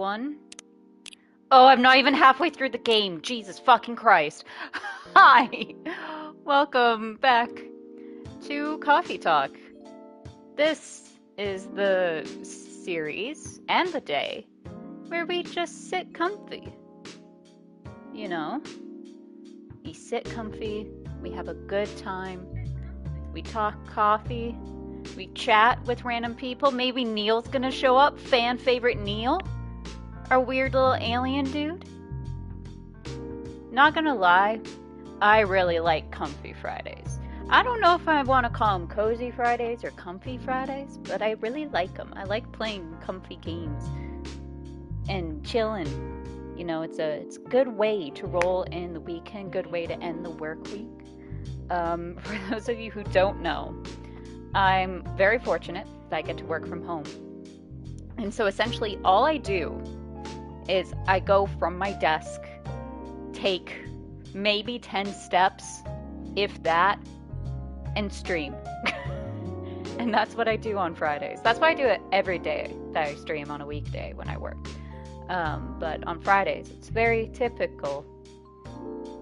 everyone. Oh, I'm not even halfway through the game. Jesus fucking Christ. Hi. Welcome back to Coffee Talk. This is the series and the day where we just sit comfy. You know, we sit comfy, we have a good time, we talk coffee, we chat with random people. Maybe Neil's gonna show up, fan favorite Neil, our weird little alien dude. Not gonna lie, I really like Comfy Fridays. I don't know if I want to call them Cozy Fridays or Comfy Fridays, but I really like them. I like playing comfy games and chilling. You know, it's a good way to roll in the weekend, good way to end the work week. For those of you who don't know, I'm very fortunate that I get to work from home. And so essentially all I do is I go from my desk, take maybe 10 steps, if that, and stream. And that's what I do on Fridays. That's why I do it every day that I stream on a weekday when I work. But on Fridays, it's very typical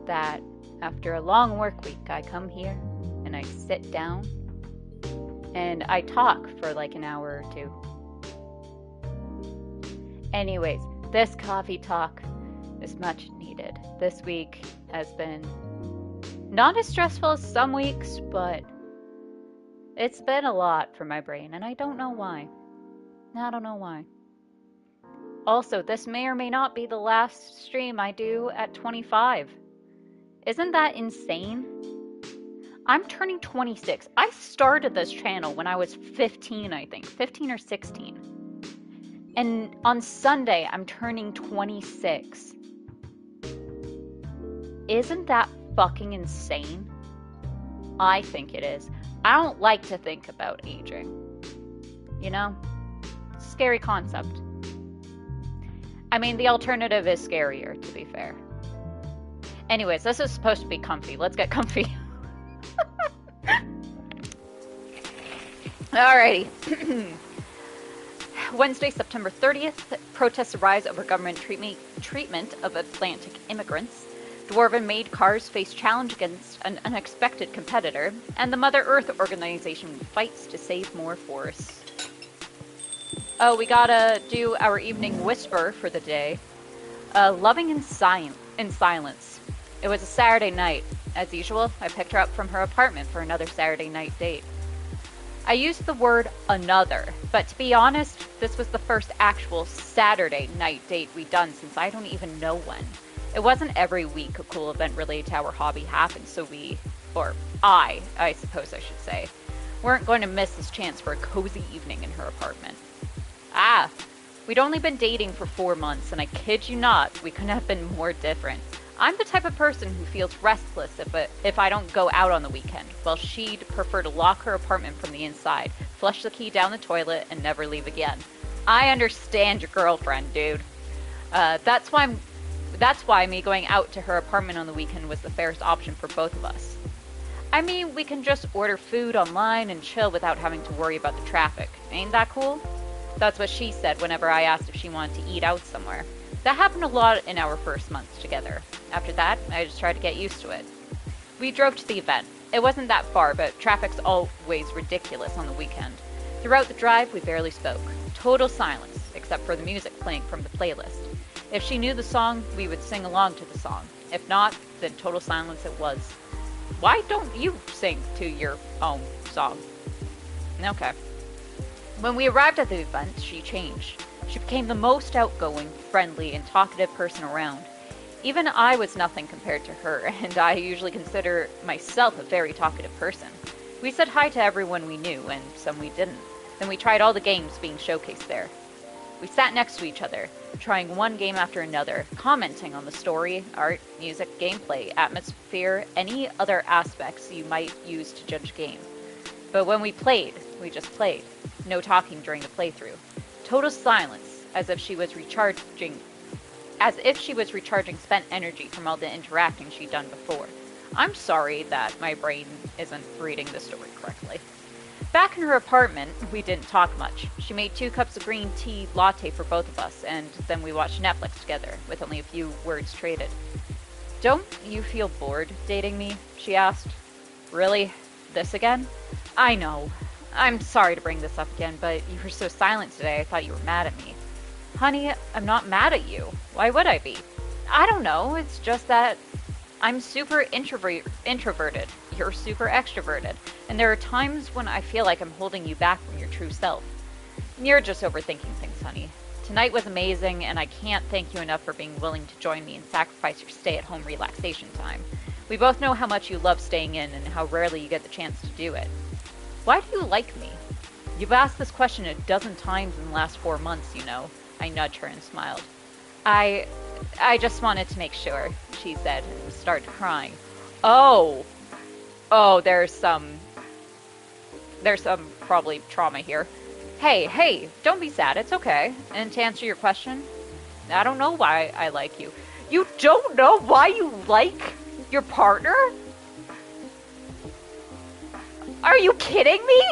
that after a long work week, I come here and I sit down and I talk for like an hour or two. Anyways, this coffee talk is much needed. This week has been not as stressful as some weeks, but it's been a lot for my brain, and I don't know why. I don't know why. Also, this may or may not be the last stream I do at 25. Isn't that insane? I'm turning 26. I started this channel when I was 15, I think. 15 or 16. And on Sunday, I'm turning 26. Isn't that fucking insane? I think it is. I don't like to think about aging. You know? Scary concept. I mean, the alternative is scarier, to be fair. Anyways, this is supposed to be comfy. Let's get comfy. Alrighty. Wednesday, September 30th, protests arise over government treatment of Atlantic immigrants. Dwarven made cars face challenge against an unexpected competitor, and the Mother Earth organization fights to save more forests. Oh, we gotta do our evening whisper for the day. Loving in silence. It was a Saturday night. As usual, I picked her up from her apartment for another Saturday night date. I used the word another, but to be honest, this was the first actual Saturday night date we'd done since I don't even know when. It wasn't every week a cool event related to our hobby happened, so I suppose I should say, weren't going to miss this chance for a cozy evening in her apartment. We'd only been dating for 4 months, and I kid you not, we couldn't have been more different. I'm the type of person who feels restless if I don't go out on the weekend, while she'd prefer to lock her apartment from the inside, flush the key down the toilet, and never leave again. I understand your girlfriend, dude. That's why me going out to her apartment on the weekend was the fairest option for both of us. I mean, we can just order food online and chill without having to worry about the traffic. Ain't that cool? That's what she said whenever I asked if she wanted to eat out somewhere. That happened a lot in our first months together. After that, I just tried to get used to it. We drove to the event. It wasn't that far, but traffic's always ridiculous on the weekend. Throughout the drive, we barely spoke. Total silence, except for the music playing from the playlist. If she knew the song, we would sing along to the song. If not, then total silence it was. Why don't you sing to your own song? Okay. When we arrived at the event, she changed. She became the most outgoing, friendly, and talkative person around. Even I was nothing compared to her, and I usually consider myself a very talkative person. We said hi to everyone we knew, and some we didn't. Then we tried all the games being showcased there. We sat next to each other, trying one game after another, commenting on the story, art, music, gameplay, atmosphere, any other aspects you might use to judge a game. But when we played, we just played. No talking during the playthrough. Total silence, as if she was recharging spent energy from all the interacting she'd done before. I'm sorry that my brain isn't reading the story correctly. Back in her apartment, we didn't talk much. She made 2 cups of green tea latte for both of us, and then we watched Netflix together, with only a few words traded. "Don't you feel bored dating me?" she asked. "Really? This again?" "I know. I'm sorry to bring this up again, but you were so silent today I thought you were mad at me." "Honey, I'm not mad at you. Why would I be?" "I don't know. It's just that I'm super introverted. You're super extroverted. And there are times when I feel like I'm holding you back from your true self." "You're just overthinking things, honey. Tonight was amazing, and I can't thank you enough for being willing to join me and sacrifice your stay-at-home relaxation time. We both know how much you love staying in and how rarely you get the chance to do it." "Why do you like me?" "You've asked this question a dozen times in the last 4 months, you know." I nudged her and smiled. I just wanted to make sure," she said, and started crying. Oh, there's some probably trauma here. Hey, don't be sad, it's okay. And to answer your question, I don't know why I like you." "You don't know why you like your partner? Are you kidding me?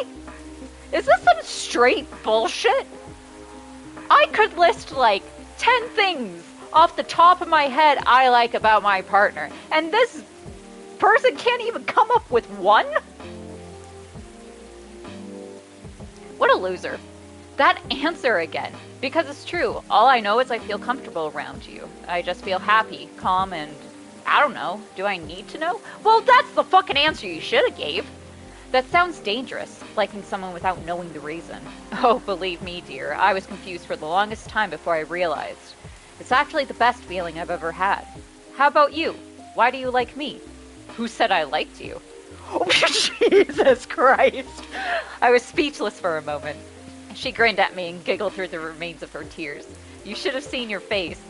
Is this some straight bullshit? I could list like 10 things off the top of my head I like about my partner, and this person can't even come up with one? What a loser. That answer again. Because it's true. All I know is I feel comfortable around you. I just feel happy, calm, and I don't know. Do I need to know? Well, that's the fucking answer you should have gave. That sounds dangerous, liking someone without knowing the reason. Oh, believe me, dear, I was confused for the longest time before I realized. It's actually the best feeling I've ever had. How about you? Why do you like me? Who said I liked you? Oh, Jesus Christ! I was speechless for a moment. She grinned at me and giggled through the remains of her tears. You should have seen your face.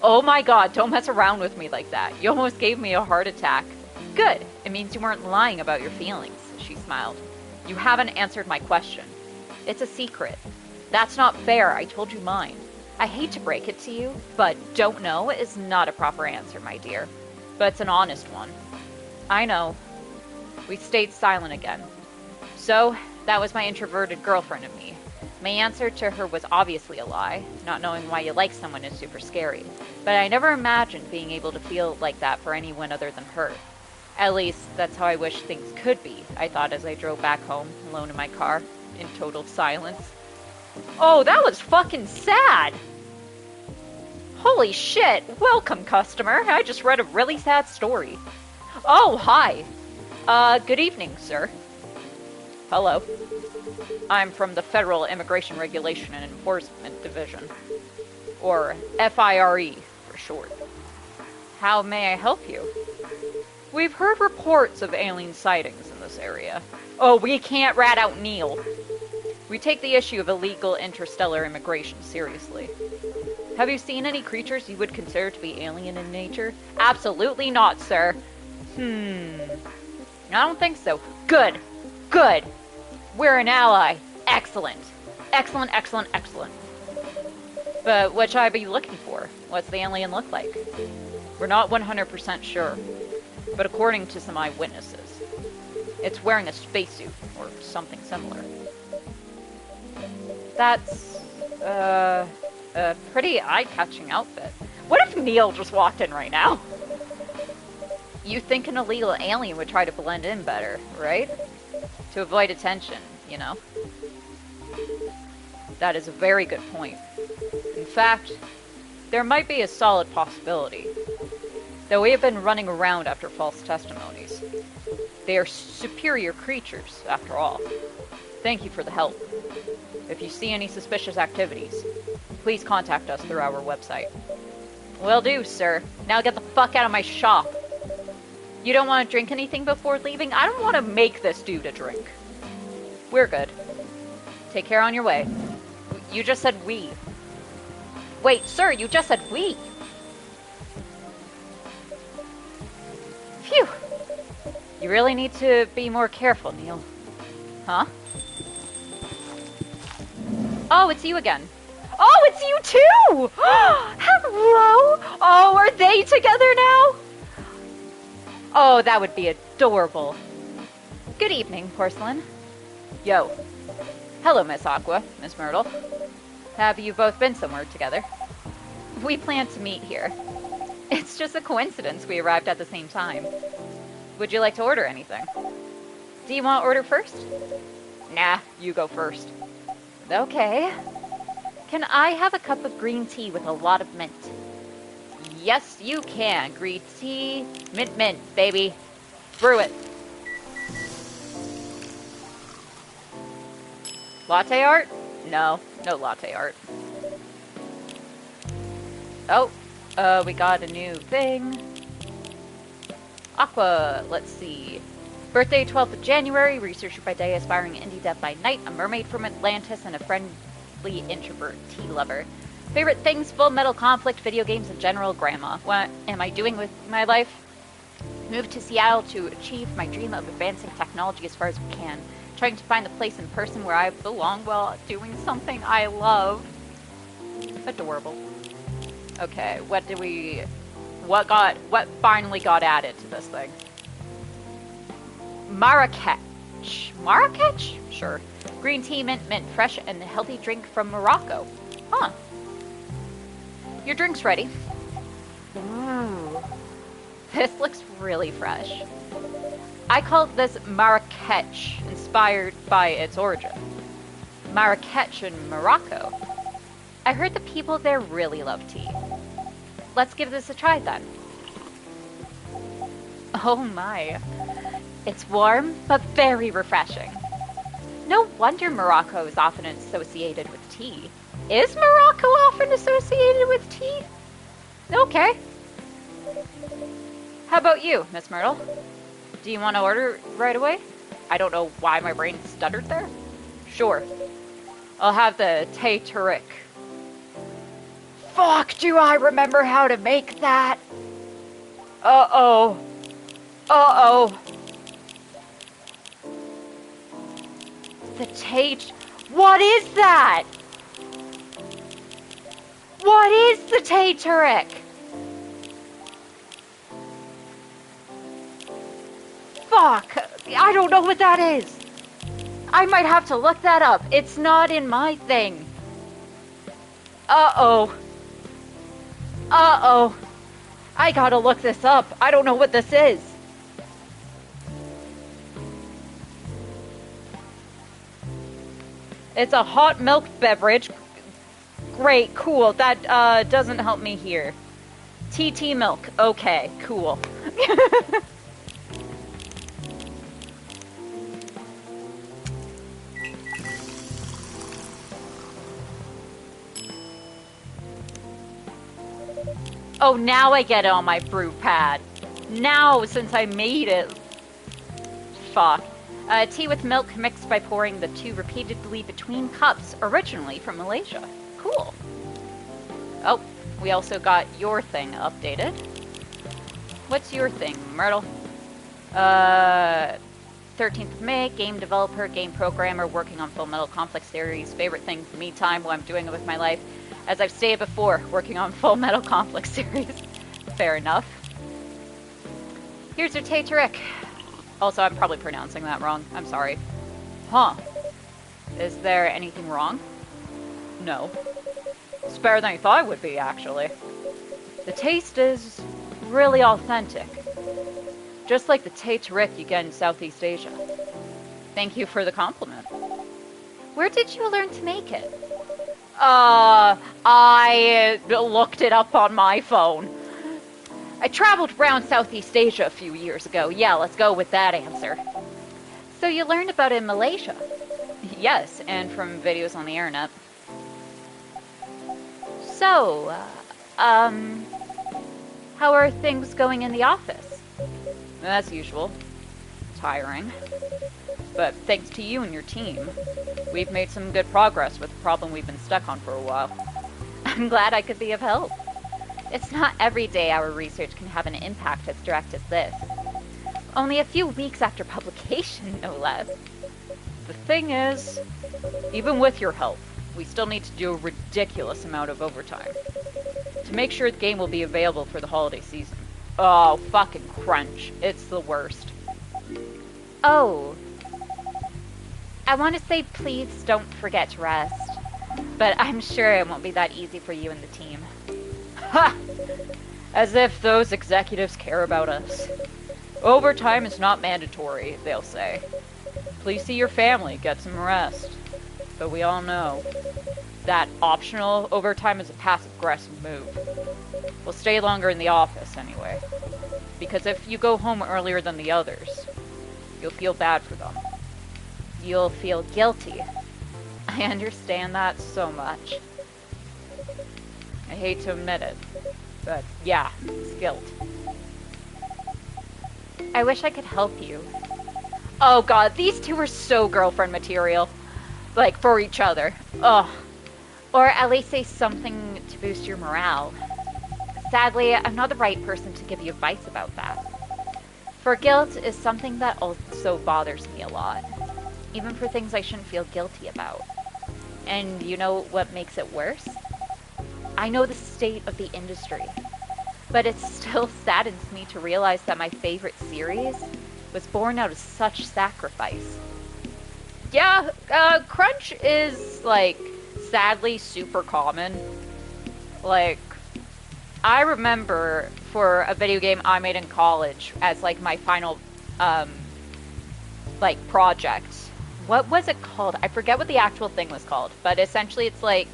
Oh my God, don't mess around with me like that. You almost gave me a heart attack. Good. It means you weren't lying about your feelings, she smiled. You haven't answered my question. It's a secret. That's not fair. I told you mine. I hate to break it to you, but don't know is not a proper answer, my dear. But it's an honest one. I know. We stayed silent again. So, that was my introverted girlfriend and me. My answer to her was obviously a lie. Not knowing why you like someone is super scary. But I never imagined being able to feel like that for anyone other than her. At least, that's how I wish things could be, I thought as I drove back home, alone in my car, in total silence. Oh, that was fucking sad! Holy shit! Welcome, customer! I just read a really sad story. Oh, hi! Good evening, sir. Hello. I'm from the Federal Immigration Regulation and Enforcement Division. Or FIRE, for short. How may I help you? We've heard reports of alien sightings in this area. Oh, we can't rat out Neil. We take the issue of illegal interstellar immigration seriously. Have you seen any creatures you would consider to be alien in nature? Absolutely not, sir. I don't think so. Good. Good. We're an ally. Excellent. Excellent, excellent, excellent. But what should I be looking for? What's the alien look like? We're not 100% sure, but according to some eyewitnesses, it's wearing a spacesuit or something similar. That's, a pretty eye-catching outfit. What if Neil just walked in right now? You think an illegal alien would try to blend in better, right? To avoid attention, you know? That is a very good point. In fact, there might be a solid possibility. Though we have been running around after false testimonies. They are superior creatures, after all. Thank you for the help. If you see any suspicious activities, please contact us through our website. Will do, sir. Now get the fuck out of my shop. You don't want to drink anything before leaving? I don't want to make this dude a drink. We're good. Take care on your way. You just said we. Wait, sir, you just said we. Phew. You really need to be more careful, Neil. Huh? Oh, it's you again. Oh, it's you too! Hello! Oh, are they together now? Oh, that would be adorable. Good evening, Porcelain. Yo. Hello, Miss Aqua, Miss Myrtle. Have you both been somewhere together? We planned to meet here. It's just a coincidence we arrived at the same time. Would you like to order anything? Do you want to order first? Nah, you go first. Okay. Can I have a cup of green tea with a lot of mint? Yes, you can. Green tea, mint, baby. Brew it. Latte art? No, no latte art. Oh, we got a new thing. Aqua, let's see. Birthday 12th of January, researcher by day, aspiring indie dev by night, a mermaid from Atlantis, and a friendly introvert tea lover. Favorite things, Full Metal Conflict, video games in general, grandma. What am I doing with my life? Moved to Seattle to achieve my dream of advancing technology as far as we can. Trying to find the place and person where I belong while doing something I love. Adorable. Okay, what finally got added to this thing? Marrakech. Marrakech? Sure. Green tea, mint, fresh and healthy drink from Morocco. Huh. Your drink's ready. Ooh. This looks really fresh. I called this Marrakech, inspired by its origin. Marrakech in Morocco. I heard the people there really love tea. Let's give this a try then. Oh my. It's warm, but very refreshing. No wonder Morocco is often associated with tea. Is Morocco often associated with tea? Okay. How about you, Miss Myrtle? Do you want to order right away? I don't know why my brain stuttered there. Sure. I'll have the thé turek. Fuck, do I remember how to make that? Uh-oh. Uh-oh. The thé... What is that? What is the thé turek? Fuck! I don't know what that is. I might have to look that up. It's not in my thing. Uh-oh. Uh-oh. I gotta look this up. I don't know what this is. It's a hot milk beverage. Great, cool. That doesn't help me here. TT milk. Okay, cool. Oh, now I get it on my brew pad. Now, since I made it. Fuck. Tea with milk mixed by pouring the two repeatedly between cups, originally from Malaysia. Cool. Oh, we also got your thing updated. What's your thing, Myrtle? 13th of May, game developer, game programmer, working on Full Metal Conflict series. Favorite thing, me time, what I'm doing with my life. As I've stated before, working on Full Metal Conflict series. Fair enough. Here's your thé turek. Also, I'm probably pronouncing that wrong. I'm sorry. Huh. Is there anything wrong? No. It's better than I thought it would be, actually. The taste is really authentic. Just like the thé turek you get in Southeast Asia. Thank you for the compliment. Where did you learn to make it? I looked it up on my phone. I traveled around Southeast Asia a few years ago. Yeah, let's go with that answer. So you learned about it in Malaysia? Yes, and from videos on the internet. So, how are things going in the office? As usual. Tiring. But thanks to you and your team, we've made some good progress with the problem we've been stuck on for a while. I'm glad I could be of help. It's not every day our research can have an impact as direct as this. Only a few weeks after publication, no less. The thing is, even with your help, we still need to do a ridiculous amount of overtime to make sure the game will be available for the holiday season. Oh, fucking crunch. It's the worst. Oh. I want to say please don't forget to rest, but I'm sure it won't be that easy for you and the team. Ha! As if those executives care about us. Overtime is not mandatory, they'll say. Please see your family, get some rest. But we all know that optional overtime is a passive-aggressive move. We'll stay longer in the office anyway. Because if you go home earlier than the others, you'll feel bad for them. You'll feel guilty. I understand that so much. I hate to admit it, but yeah, it's guilt. I wish I could help you. Oh god, these two are so girlfriend material. Like, for each other. Ugh. Or at least say something to boost your morale. Sadly, I'm not the right person to give you advice about that. For guilt is something that also bothers me a lot. Even for things I shouldn't feel guilty about. And you know what makes it worse? I know the state of the industry. But it still saddens me to realize that my favorite series was born out of such sacrifice. Yeah, crunch is, like, sadly super common. Like, I remember for a video game I made in college as, like, my final, like, project. What was it called? I forget what the actual thing was called, but essentially it's like,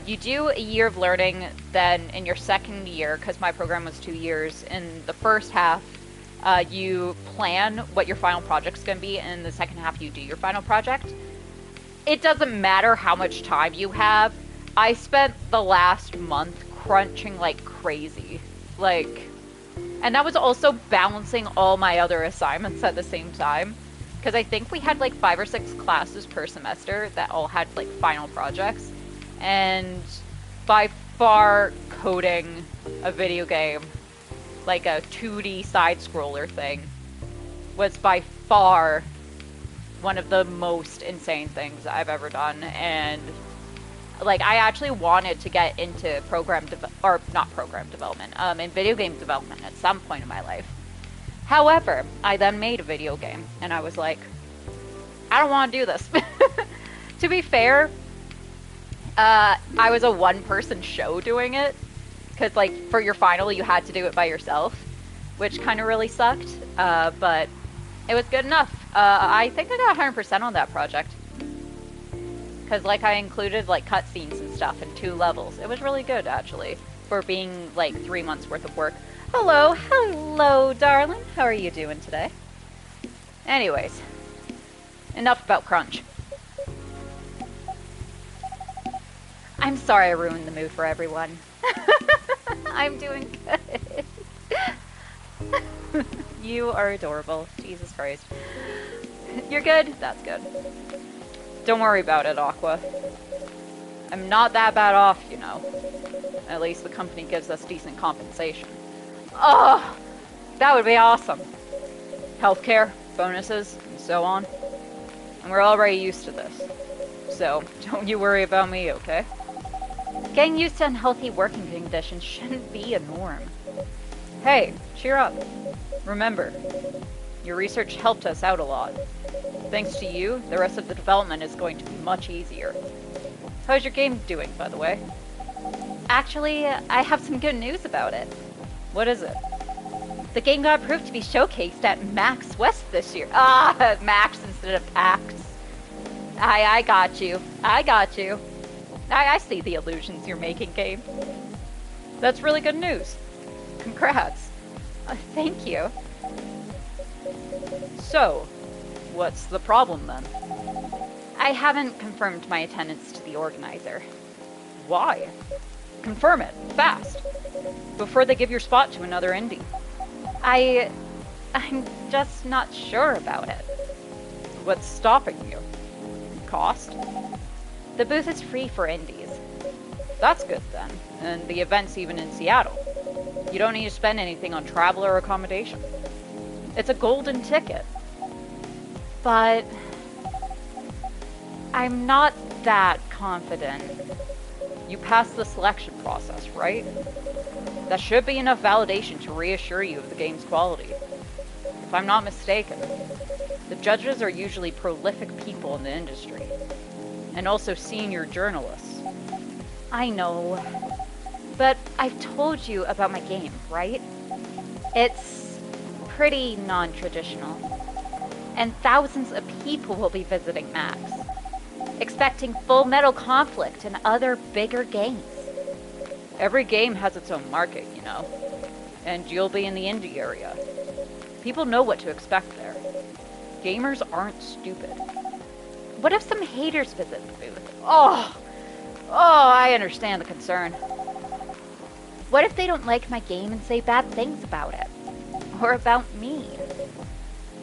you do a year of learning, then in your second year, because my program was 2 years, in the first half, you plan what your final project's going to be, and in the second half you do your final project. It doesn't matter how much time you have. I spent the last month crunching like crazy. Like, and that was also balancing all my other assignments at the same time. Because I think we had like 5 or 6 classes per semester that all had like final projects. And by far coding a video game, like a 2D side-scroller thing, was by far one of the most insane things I've ever done. And like, I actually wanted to get into in video game development at some point in my life. However, I then made a video game, and I was like, I don't want to do this. To be fair, I was a one-person show doing it, because, like, for your final, you had to do it by yourself, which kind of really sucked, but it was good enough. I think I got 100% on that project, because, like, I included, like, cutscenes and stuff in 2 levels. It was really good, actually, for being, like, 3 months worth of work. Hello, darling. How are you doing today? Anyways, enough about crunch. I'm sorry I ruined the mood for everyone. I'm doing good. You are adorable. Jesus Christ. You're good? That's good. Don't worry about it, Aqua. I'm not that bad off, you know. At least the company gives us decent compensation. Oh, that would be awesome. Healthcare, bonuses, and so on. And we're already used to this. So, don't you worry about me, okay? Getting used to unhealthy working conditions shouldn't be a norm. Hey, cheer up. Remember, your research helped us out a lot. Thanks to you, the rest of the development is going to be much easier. How's your game doing, by the way? Actually, I have some good news about it. What is it? The game got approved to be showcased at MAX West this year. Ah, MAX instead of PAX. I got you. I see the illusions you're making, game. That's really good news. Congrats. Thank you. So, what's the problem then? I haven't confirmed my attendance to the organizer. Why? Confirm it, fast, before they give your spot to another indie. I'm just not sure about it. What's stopping you? Cost? The booth is free for indies. That's good then, and the event's even in Seattle. You don't need to spend anything on travel or accommodation. It's a golden ticket. But I'm not that confident. You passed the selection process, right? That should be enough validation to reassure you of the game's quality. If I'm not mistaken, the judges are usually prolific people people in the industry. And also senior journalists. I know. But I've told you about my game, right? It's pretty non-traditional. And thousands of people will be visiting Max, expecting Full Metal Conflict and other bigger games. Every game has its own market, you know. And you'll be in the indie area. People know what to expect there. Gamers aren't stupid. What if some haters visit the booth? Oh, I understand the concern. What if they don't like my game and say bad things about it? Or about me?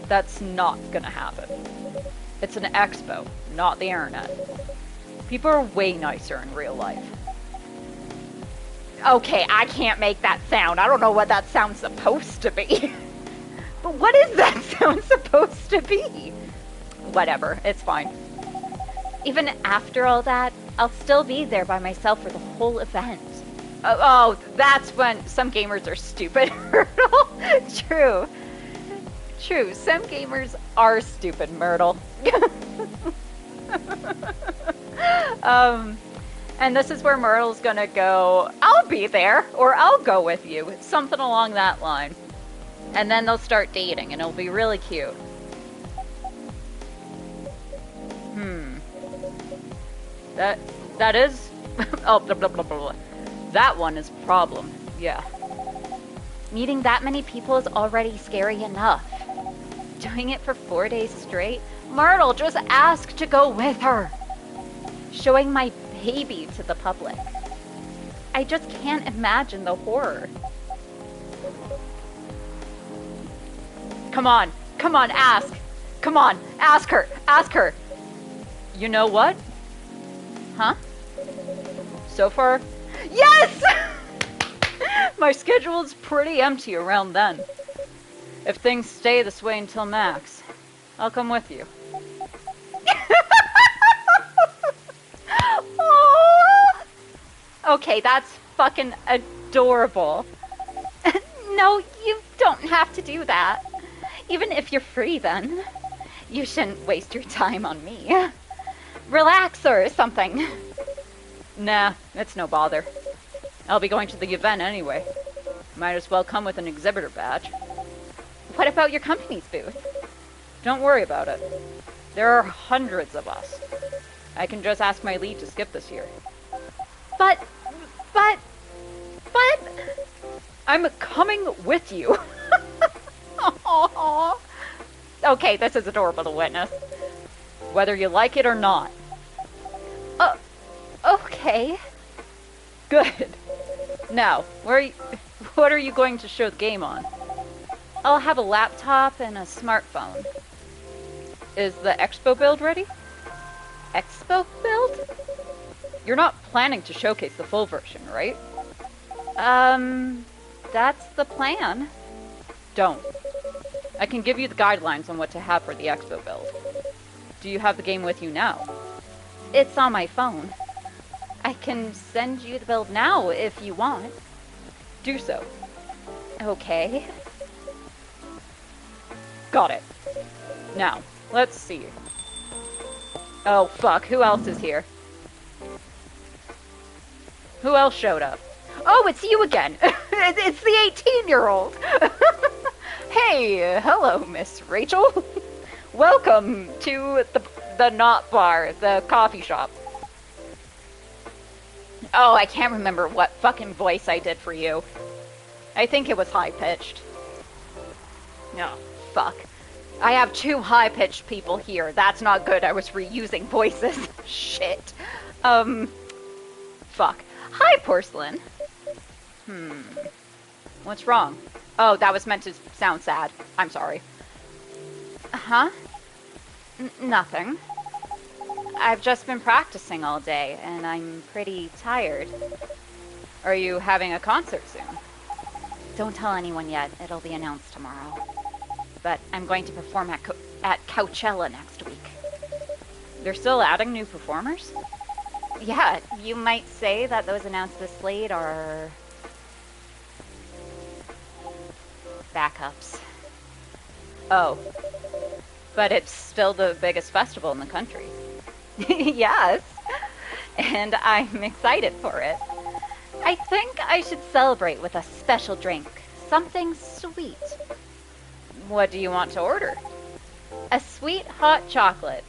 That's not gonna happen. It's an expo, not the internet. People are way nicer in real life. Okay, I can't make that sound. I don't know what that sound's supposed to be. But what is that sound supposed to be? Whatever, it's fine. Even after all that, I'll still be there by myself for the whole event. Oh, that's when some gamers are stupid. True. True, some gamers are stupid, Myrtle. And this is where Myrtle's gonna go, I'll be there, or I'll go with you. Something along that line. And then they'll start dating, and it'll be really cute. That is... oh, blah, blah, blah, blah. That one is a problem, yeah. Meeting that many people is already scary enough. Doing it for 4 days straight? Myrtle, just ask to go with her. Showing my baby to the public. I just can't imagine the horror. Come on, ask. Come on, ask her. You know what? Huh? So far, yes! My schedule's pretty empty around then. If things stay this way until Max, I'll come with you. Oh. Okay, that's fucking adorable. No, you don't have to do that. Even if you're free then. You shouldn't waste your time on me. Relax or something. Nah, it's no bother. I'll be going to the event anyway. Might as well come with an exhibitor badge. What about your company's booth? Don't worry about it. There are hundreds of us. I can just ask my lead to skip this year. But... I'm coming with you. Aww. Okay, this is adorable to witness. Whether you like it or not. Okay. Good. Now, what are you going to show the game on? I'll have a laptop and a smartphone. Is the expo build ready? Expo build? You're not planning to showcase the full version, right? That's the plan. Don't. I can give you the guidelines on what to have for the expo build. Do you have the game with you now? It's on my phone. I can send you the build now if you want. Do so. Okay. Got it. Now, let's see. Oh, fuck. Who else is here? Who else showed up? Oh, it's you again. It's the 18-year-old. Hey, hello, Miss Rachel. Welcome to the Not Bar, the coffee shop. Oh, I can't remember what fucking voice I did for you. I think it was high-pitched. No, fuck. I have 2 high-pitched people here. That's not good. I was reusing voices. Shit. Fuck. Hi, Porcelain. What's wrong? Oh, that was meant to sound sad. I'm sorry. Huh? Nothing. I've just been practicing all day, and I'm pretty tired. Are you having a concert soon? Don't tell anyone yet. It'll be announced tomorrow. But I'm going to perform at Coachella next week. They're still adding new performers? Yeah, you might say that those announced this late are... backups. Oh. But it's still the biggest festival in the country. Yes, and I'm excited for it. I think I should celebrate with a special drink. Something sweet. What do you want to order? A sweet hot chocolate.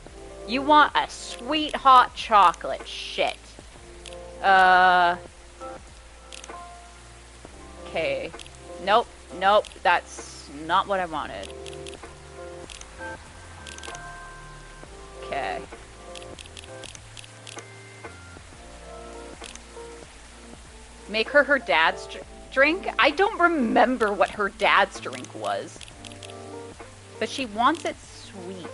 You want a sweet hot chocolate. Shit. Okay. Nope. Nope. That's not what I wanted. Okay. Make her dad's drink? I don't remember what her dad's drink was. But she wants it sweet.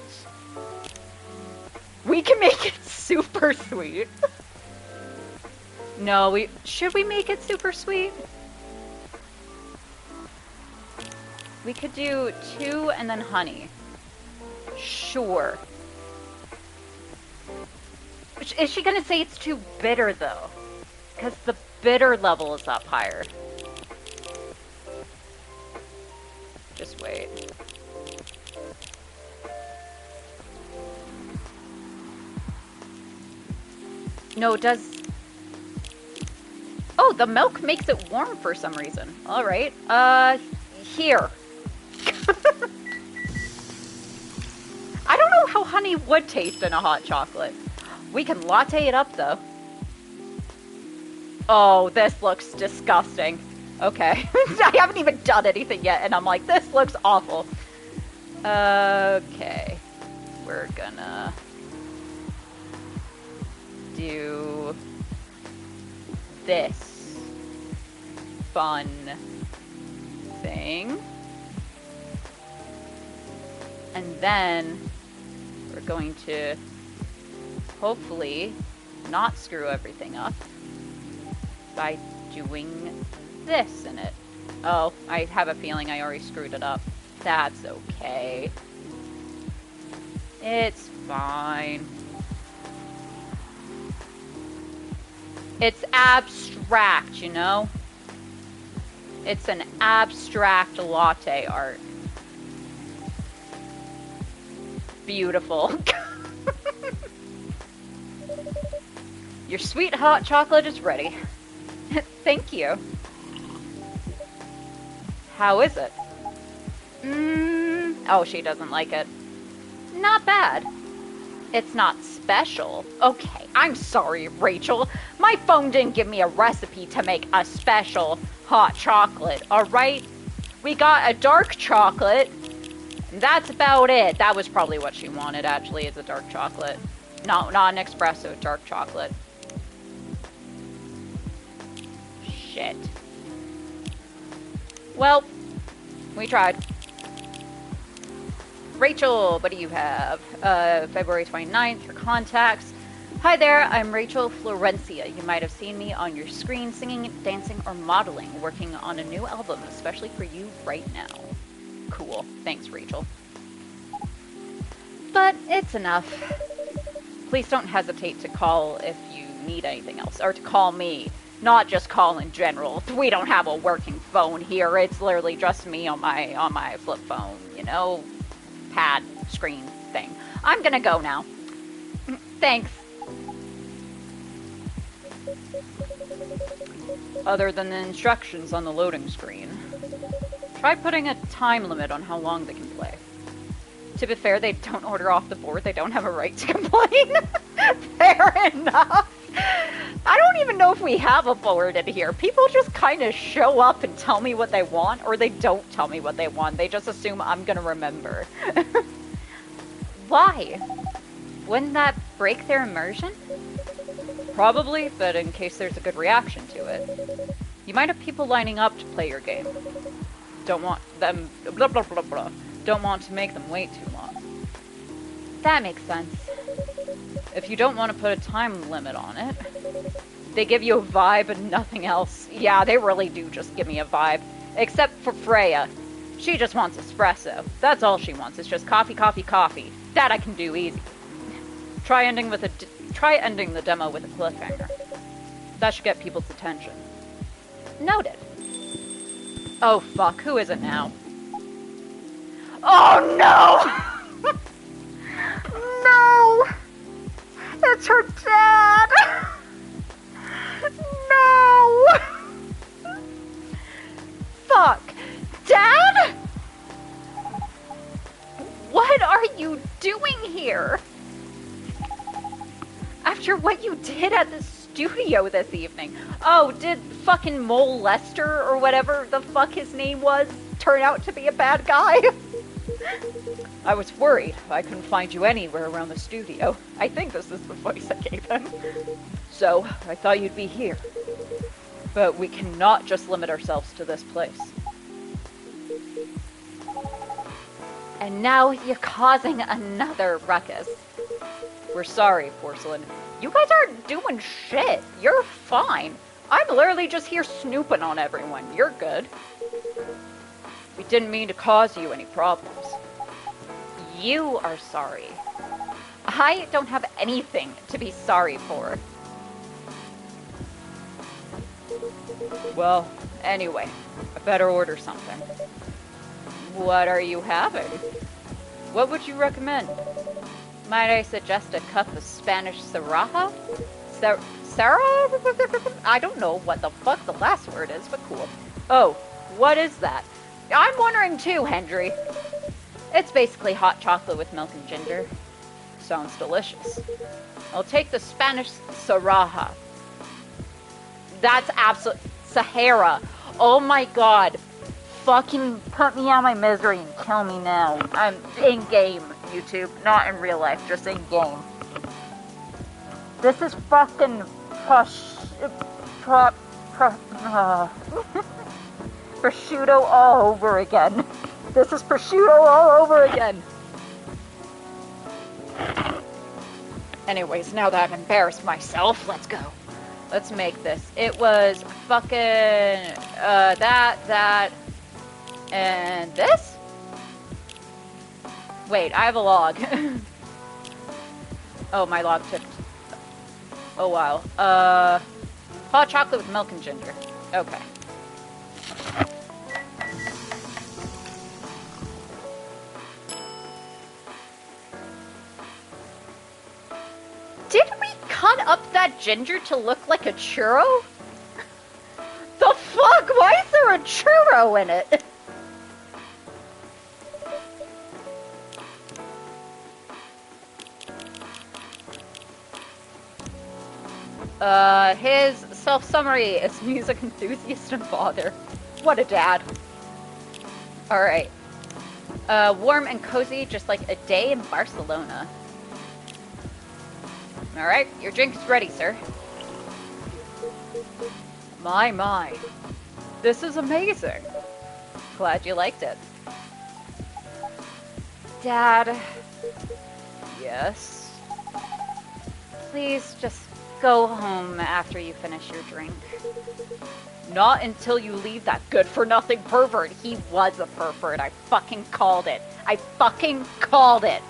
We can make it super sweet. No, should we make it super sweet? We could do 2 and then honey. Sure. Is she gonna say it's too bitter though? Because the bitter level is up higher. Just wait. No, it does... Oh, the milk makes it warm for some reason. Alright, here. I don't know how honey would taste in a hot chocolate. We can latte it up, though. Oh, this looks disgusting. Okay. I haven't even done anything yet, and I'm like, this looks awful. Okay. We're gonna... do... this fun thing. And then we're going to hopefully not screw everything up by doing this in it. Oh, I have a feeling I already screwed it up. That's okay. It's fine. It's abstract, you know? It's an abstract latte art. Beautiful. Your sweet hot chocolate is ready. Thank you. How is it? Oh, she doesn't like it. Not bad. It's not special. Okay, I'm sorry, Rachel. My phone didn't give me a recipe to make a special hot chocolate, alright? We got a dark chocolate, and that's about it. That was probably what she wanted, actually, is a dark chocolate. No, not an espresso, dark chocolate. Shit. Well, we tried. Rachel, what do you have? February 29th for contacts. Hi there, I'm Rachel Florencia. You might have seen me on your screen singing, dancing, or modeling, working on a new album, especially for you right now. Cool. Thanks, Rachel. But it's enough. Please don't hesitate to call if you need anything else, or to call me. Not just call in general. We don't have a working phone here. It's literally just me on my flip phone, you know? Pad screen thing. I'm gonna go now. Thanks. Other than the instructions on the loading screen, try putting a time limit on how long they can play. To be fair, they don't order off the board. They don't have a right to complain. Fair enough. I don't even know if we have a board in here. People just kind of show up and tell me what they want, or they don't tell me what they want. They just assume I'm gonna remember. Why? Wouldn't that break their immersion? Probably, but in case there's a good reaction to it. You might have people lining up to play your game. Don't want them... blah blah blah blah. Don't want to make them wait too long. That makes sense. If you don't want to put a time limit on it, they give you a vibe and nothing else. Yeah, they really do just give me a vibe. Except for Freya. She just wants espresso. That's all she wants. It's just coffee, coffee, coffee. That I can do easy. Try ending the demo with a cliffhanger. That should get people's attention. Noted. Oh fuck, who is it now? Oh no! it's her dad! No! Fuck. Dad? What are you doing here? After what you did at the studio this evening. Oh, did fucking Mole Lester or whatever the fuck his name was turn out to be a bad guy? I was worried. I couldn't find you anywhere around the studio. I think this is the voice I gave him. So, I thought you'd be here. But we cannot just limit ourselves to this place. And now you're causing another ruckus. We're sorry, Porcelain. You guys aren't doing shit. You're fine. I'm literally just here snooping on everyone. You're good. We didn't mean to cause you any problems. You are sorry. I don't have anything to be sorry for. Well, anyway, I better order something. What are you having? What would you recommend? Might I suggest a cup of Spanish Sriracha? Sarah? I don't know what the fuck the last word is, but cool. Oh, what is that? I'm wondering too, Hendry. It's basically hot chocolate with milk and ginger. Sounds delicious. I'll take the Spanish Sriracha. That's absolute Sahara. Oh my god. Fucking put me out of my misery and kill me now. I'm in game, YouTube, not in real life, just in game. This is fucking prosciutto all over again. This is prosciutto all over again. Anyways, now that I've embarrassed myself, let's go. Let's make this. It was fucking that, and this? Wait, I have a log. Oh, my log took a while. Hot chocolate with milk and ginger. Okay. Did we cut up that ginger to look like a churro? The fuck? Why is there a churro in it? His self-summary is music enthusiast and father. What a dad. Alright. Warm and cozy, just like a day in Barcelona. Alright, your drink is ready, sir. My. This is amazing. Glad you liked it. Dad. Yes? Please just go home after you finish your drink. Not until you leave that good-for-nothing pervert. He was a pervert. I fucking called it. I fucking called it.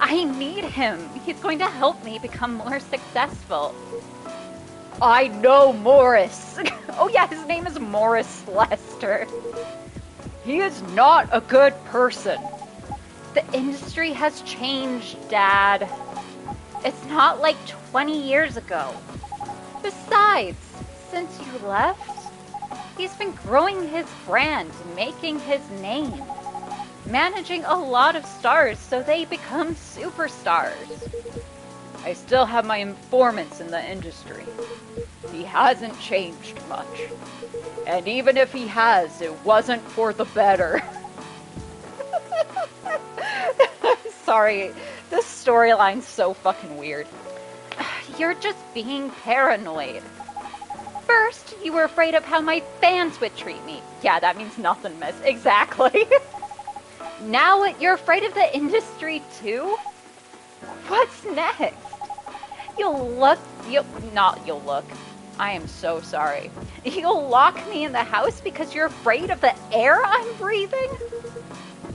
I need him. He's going to help me become more successful. I know Morris. Oh yeah, his name is Morris Lester. He is not a good person. The industry has changed, Dad. It's not like 20 years ago. Besides, since you left, he's been growing his brand, making his name, managing a lot of stars so they become superstars. I still have my informants in the industry. He hasn't changed much. And even if he has, it wasn't for the better. Sorry, this storyline's so fucking weird. You're just being paranoid. First, you were afraid of how my fans would treat me. Yeah, that means nothing, miss. Exactly. Now you're afraid of the industry too? What's next? I am so sorry. You'll lock me in the house because you're afraid of the air I'm breathing?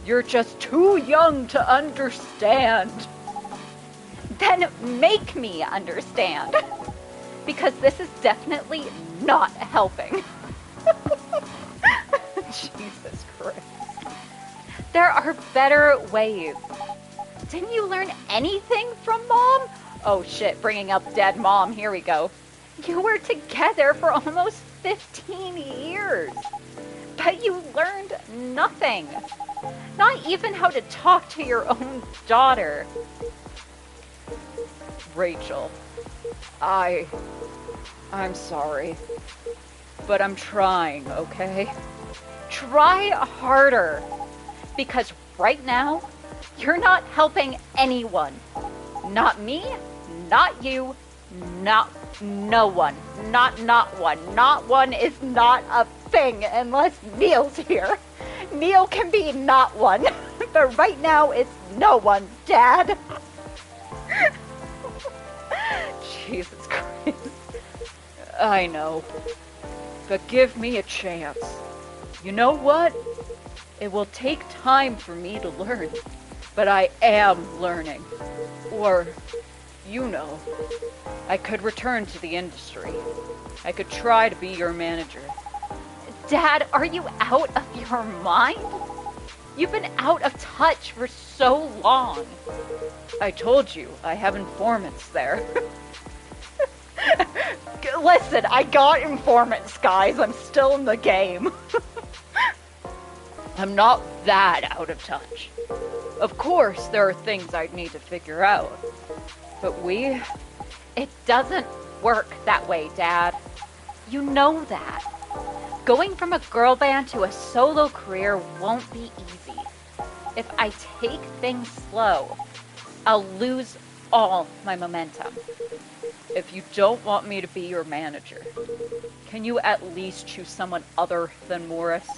You're just too young to understand. Then make me understand. Because this is definitely not helping. Jesus Christ. There are better ways. Didn't you learn anything from Mom? Oh shit, bringing up dead mom, here we go. You were together for almost 15 years. But you learned nothing. Not even how to talk to your own daughter. Rachel, I'm sorry. But I'm trying, okay? Try harder. Because right now, you're not helping anyone. Not me, not you, no one. Not one. Not one is not a thing unless Neil's here. Neil can be not one. But right now, it's no one, Dad. Jesus Christ. I know. But give me a chance. You know what? It will take time for me to learn. But I am learning. Or, you know, I could return to the industry. I could try to be your manager. Dad, are you out of your mind? You've been out of touch for so long. I told you, I have informants there. Listen, I got informants, guys. I'm still in the game. I'm not that out of touch. Of course, there are things I'd need to figure out. But it doesn't work that way, Dad. You know that. Going from a girl band to a solo career won't be easy. If I take things slow, I'll lose all my momentum. If you don't want me to be your manager, can you at least choose someone other than Morris?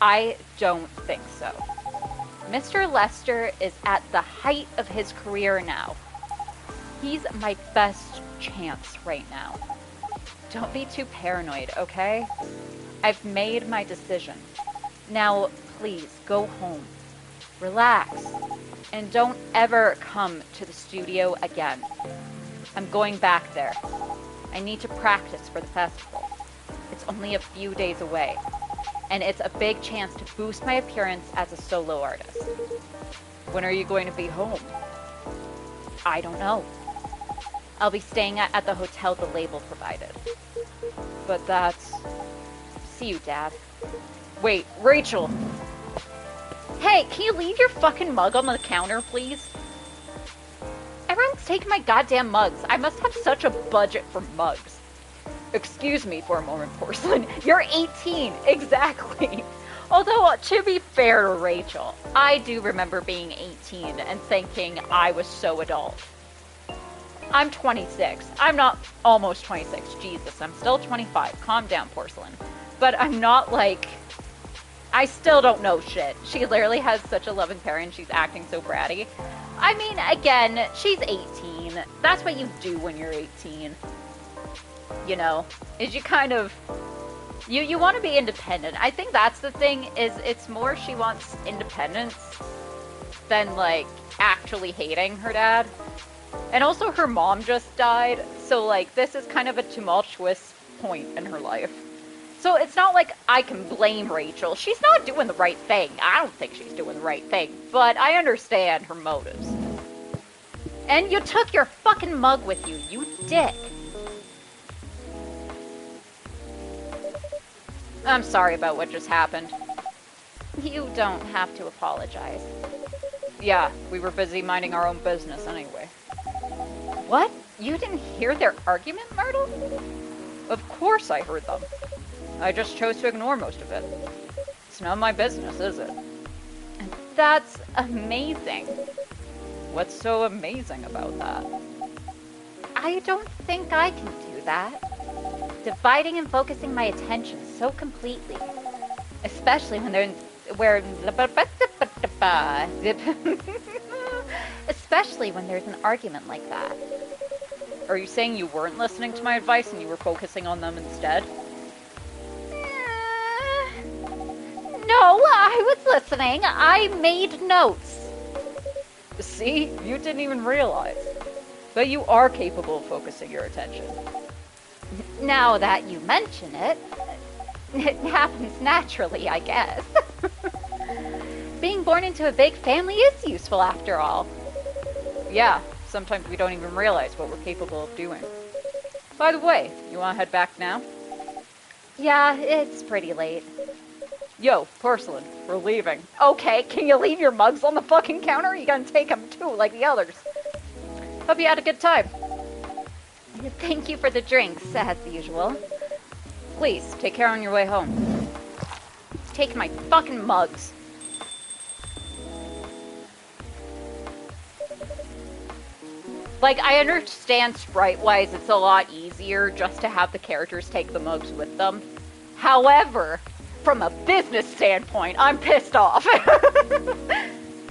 I don't think so. Mr. Lester is at the height of his career now. He's my best chance right now. Don't be too paranoid, okay? I've made my decision. Now, please, go home. Relax. And don't ever come to the studio again. I'm going back there. I need to practice for the festival. It's only a few days away. And it's a big chance to boost my appearance as a solo artist. When are you going to be home? I don't know. I'll be staying at the hotel the label provided. But that's... See you, Dad. Wait, Rachel! Hey, can you leave your fucking mug on the counter, please? Everyone's taking my goddamn mugs. I must have such a budget for mugs. Excuse me for a moment, Porcelain. You're 18, exactly. Although, to be fair to Rachel, I do remember being 18 and thinking I was so adult. I'm 26. I'm not almost 26. Jesus, I'm still 25. Calm down, Porcelain. But I'm not like... I still don't know shit. She literally has such a loving parent. She's acting so bratty. I mean, again, she's 18. That's what you do when you're 18. You know, is you kind of... You want to be independent. I think that's the thing, is it's more she wants independence than, like, actually hating her dad. And also her mom just died, so, like, this is kind of a tumultuous point in her life. So it's not like I can blame Rachel. She's not doing the right thing. I don't think she's doing the right thing, but I understand her motives. And you took your fucking mug with you, you dick. I'm sorry about what just happened. You don't have to apologize. Yeah, we were busy minding our own business anyway. What? You didn't hear their argument, Myrtle? Of course I heard them. I just chose to ignore most of it. It's none of my business, is it? That's amazing. What's so amazing about that? I don't think I can do that. Dividing and focusing my attention so completely. Especially when especially when there's an argument like that. Are you saying you weren't listening to my advice and you were focusing on them instead? No, I was listening. I made notes. See? You didn't even realize. But you are capable of focusing your attention. Now that you mention it, it happens naturally, I guess. Being born into a big family is useful after all. Yeah, sometimes we don't even realize what we're capable of doing. By the way, you want to head back now? Yeah, it's pretty late. Yo, Porcelain, we're leaving. Okay, can you leave your mugs on the fucking counter? Or you gonna take them too, like the others? Hope you had a good time. Thank you for the drinks, as usual. Please, take care on your way home. Take my fucking mugs. Like, I understand sprite-wise it's a lot easier just to have the characters take the mugs with them. However, from a business standpoint, I'm pissed off.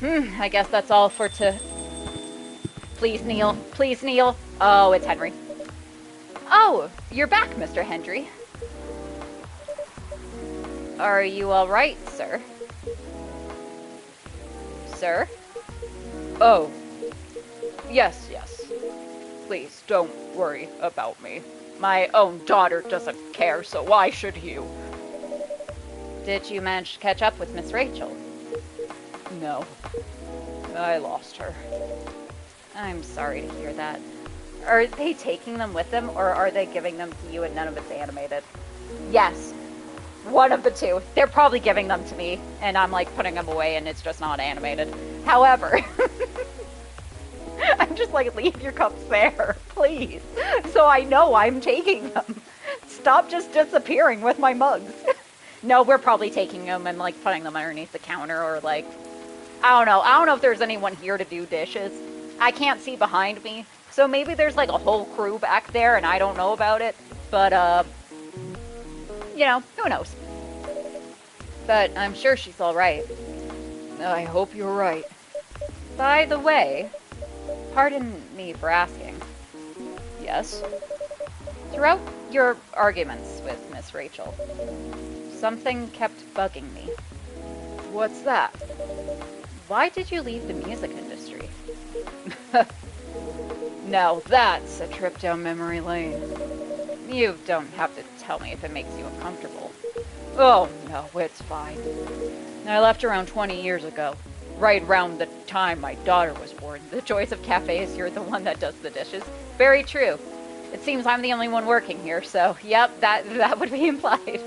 I guess that's all for Please kneel. Please kneel. Oh, it's Henry. Oh, you're back, Mr. Hendry. Are you all right, sir? Sir? Oh. Yes, yes. Please, don't worry about me. My own daughter doesn't care, so why should you? Did you manage to catch up with Miss Rachel? No. I lost her. I'm sorry to hear that. Are they taking them with them, or are they giving them to you and none of it's animated? Yes. One of the two. They're probably giving them to me, and I'm like putting them away and it's just not animated. However, I'm just like, leave your cups there, please. So I know I'm taking them. Stop just disappearing with my mugs. No, we're probably taking them and like putting them underneath the counter or like, I don't know. I don't know if there's anyone here to do dishes. I can't see behind me. So maybe there's like a whole crew back there and I don't know about it. But, you know, who knows? But I'm sure she's all right. I hope you're right. By the way, pardon me for asking. Yes? Throughout your arguments with Miss Rachel, something kept bugging me. What's that? Why did you leave the music industry? Now that's a trip down memory lane. You don't have to tell me if it makes you uncomfortable. Oh, no, it's fine. I left around 20 years ago. Right around the time my daughter was born. The choice of cafes, you're the one that does the dishes. Very true. It seems I'm the only one working here, so yep, that would be implied.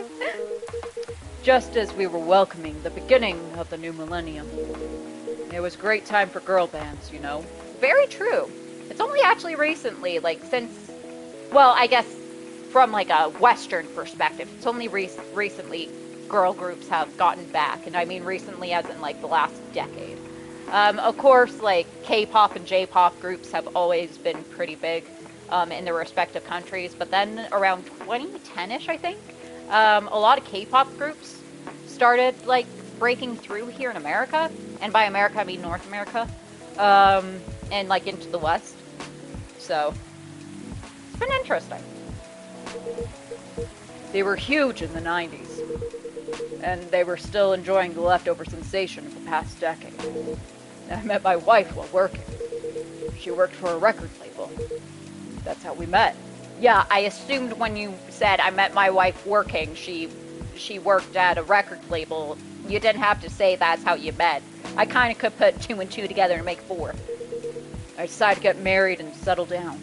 Just as we were welcoming the beginning of the new millennium. It was a great time for girl bands, you know. Very true. It's only actually recently, like since, well, I guess from like a Western perspective, it's only recently girl groups have gotten back, and I mean recently as in like the last decade. Of course, like K-pop and J-pop groups have always been pretty big in their respective countries, but then around 2010-ish, I think, a lot of K-pop groups started like breaking through here in America, and by America I mean North America, and like into the West. So it's been interesting. They were huge in the 90s, and they were still enjoying the leftover sensation of the past decade. I met my wife while working. She worked for a record label. That's how we met. Yeah, I assumed when you said I met my wife working, she worked at a record label. You didn't have to say that's how you met. I kind of could put 2 and 2 together and make 4. I decided to get married and settle down.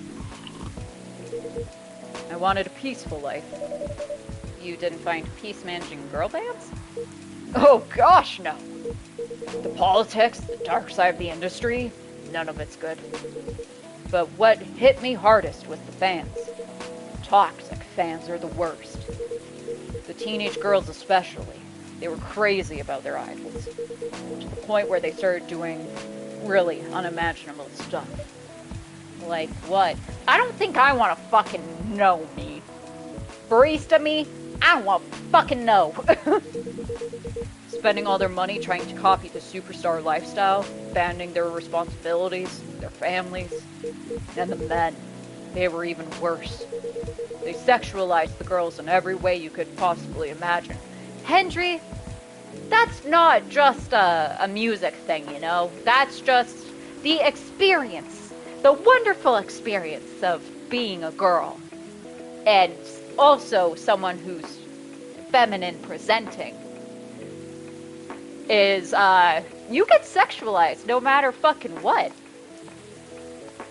I wanted a peaceful life. You didn't find peace managing girl bands? Oh gosh, no. The politics, the dark side of the industry, none of it's good. But what hit me hardest was the fans. Toxic fans are the worst. The teenage girls especially. They were crazy about their idols. To the point where they started doing really unimaginable stuff. Like what? I don't think I want to fucking know me. Barista me? I don't want to fucking know. Spending all their money trying to copy the superstar lifestyle, abandoning their responsibilities, their families, and the men. They were even worse. They sexualized the girls in every way you could possibly imagine. Hendry, that's not just a music thing, you know? That's just the experience. The wonderful experience of being a girl. And also someone who's feminine presenting. Is, you get sexualized no matter fucking what.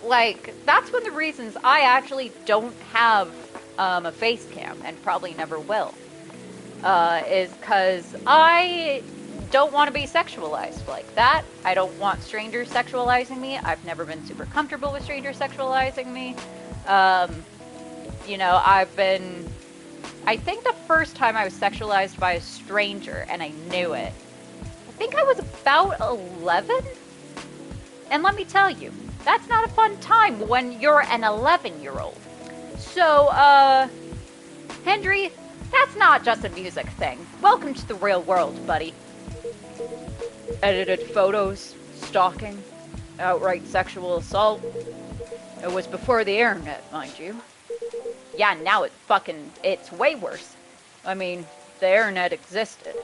like, that's one of the reasons I actually don't have a face cam, and probably never will. Is because I don't want to be sexualized like that. I don't want strangers sexualizing me. I've never been super comfortable with strangers sexualizing me. You know, I think the first time I was sexualized by a stranger, and I knew it, I think I was about 11. And let me tell you, that's not a fun time when you're an 11-year-old. So, Hendry, that's not just a music thing. Welcome to the real world, buddy. Edited photos, stalking, outright sexual assault. It was before the internet, mind you. Yeah, now it's way worse. I mean, the internet existed,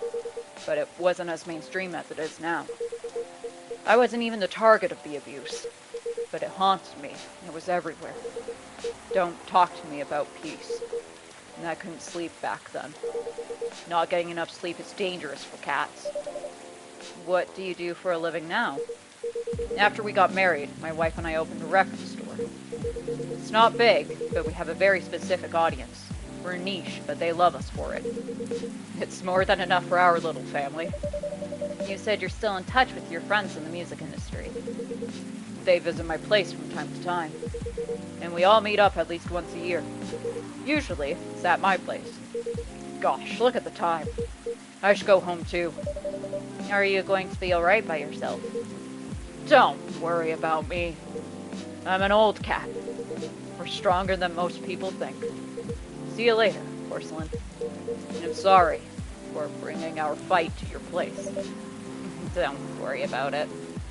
but it wasn't as mainstream as it is now. I wasn't even the target of the abuse, but it haunts me. It was everywhere. Don't talk to me about peace. And I couldn't sleep back then. Not getting enough sleep is dangerous for cats. What do you do for a living now? After we got married, my wife and I opened a record store. It's not big, but we have a very specific audience. We're niche, but they love us for it. It's more than enough for our little family. You said you're still in touch with your friends in the music industry. They visit my place from time to time. And we all meet up at least once a year. Usually, it's at my place. Gosh, look at the time. I should go home too. Are you going to be alright by yourself? Don't worry about me. I'm an old cat. We're stronger than most people think. See you later, Porcelain. And I'm sorry for bringing our fight to your place. Don't worry about it.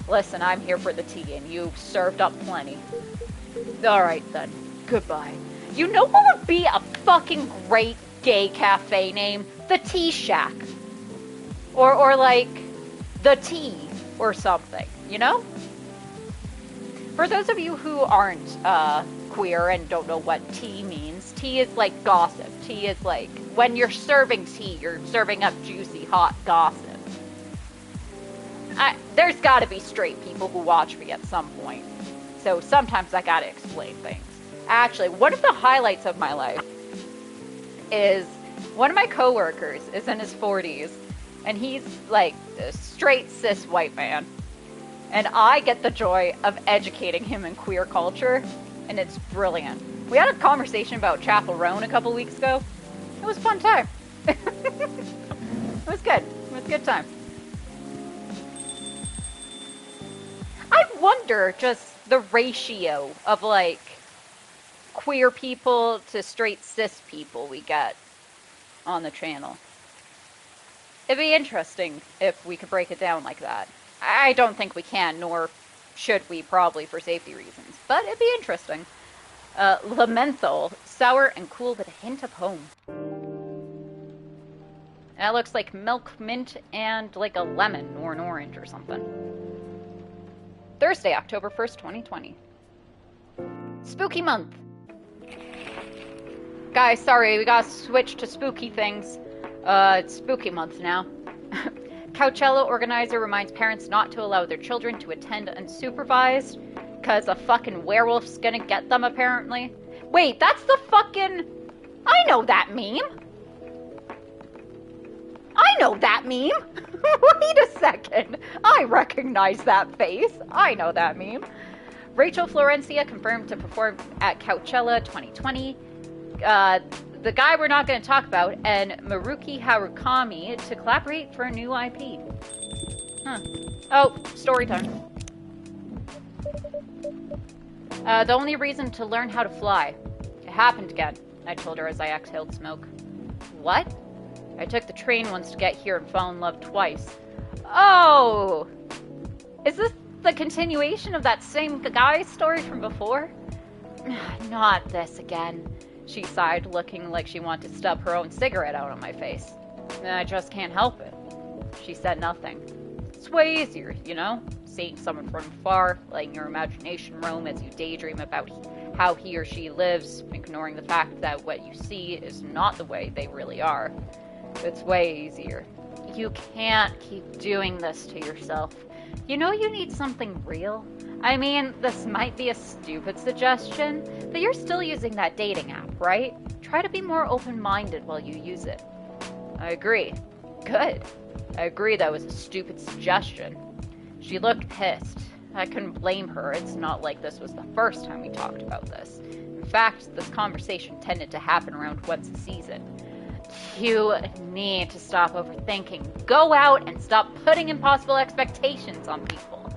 Listen, I'm here for the tea, and you've served up plenty. Alright then, goodbye. You know what would be a fucking great gay cafe name? The Tea Shack. Or like, The Tea, or something, you know? For those of you who aren't queer and don't know what tea means, tea is like gossip. Tea is like, when you're serving tea, you're serving up juicy, hot gossip. There's gotta be straight people who watch me at some point. So sometimes I gotta explain things. Actually, one of the highlights of my life is one of my coworkers is in his 40s, and he's like a straight cis white man. And I get the joy of educating him in queer culture, and it's brilliant. We had a conversation about Chapel Roan a couple weeks ago. It was a fun time. It was good. It was a good time. I wonder just the ratio of, like, queer people to straight cis people we get on the channel. It'd be interesting if we could break it down like that. I don't think we can, nor should we, probably, for safety reasons. But it'd be interesting. Lementhal, sour and cool with a hint of home. That looks like milk, mint, and like a lemon or an orange or something. Thursday, October 1st, 2020. Spooky month. Guys, sorry, we gotta switch to spooky things. It's spooky month now. Coachella organizer reminds parents not to allow their children to attend unsupervised because a fucking werewolf's gonna get them, apparently. Wait, that's the fucking... I know that meme! I know that meme! Wait a second! I recognize that face! I know that meme. Rachel Florencia confirmed to perform at Coachella 2020. The guy we're not going to talk about, and Maruki Harukami to collaborate for a new IP. Huh. Oh, story time. The only reason to learn how to fly. It happened again, I told her as I exhaled smoke. What? I took the train once to get here and fell in love twice. Oh! Is this the continuation of that same guy's story from before? Not this again. She sighed, looking like she wanted to stub her own cigarette out on my face. I just can't help it. She said nothing. It's way easier, you know? Seeing someone from afar, letting your imagination roam as you daydream about how he or she lives, ignoring the fact that what you see is not the way they really are. It's way easier. You can't keep doing this to yourself. You know you need something real? I mean, this might be a stupid suggestion, but you're still using that dating app, right? Try to be more open-minded while you use it. I agree. Good. I agree that was a stupid suggestion. She looked pissed. I couldn't blame her. It's not like this was the first time we talked about this. In fact, this conversation tended to happen around once a season. You need to stop overthinking. Go out and stop putting impossible expectations on people.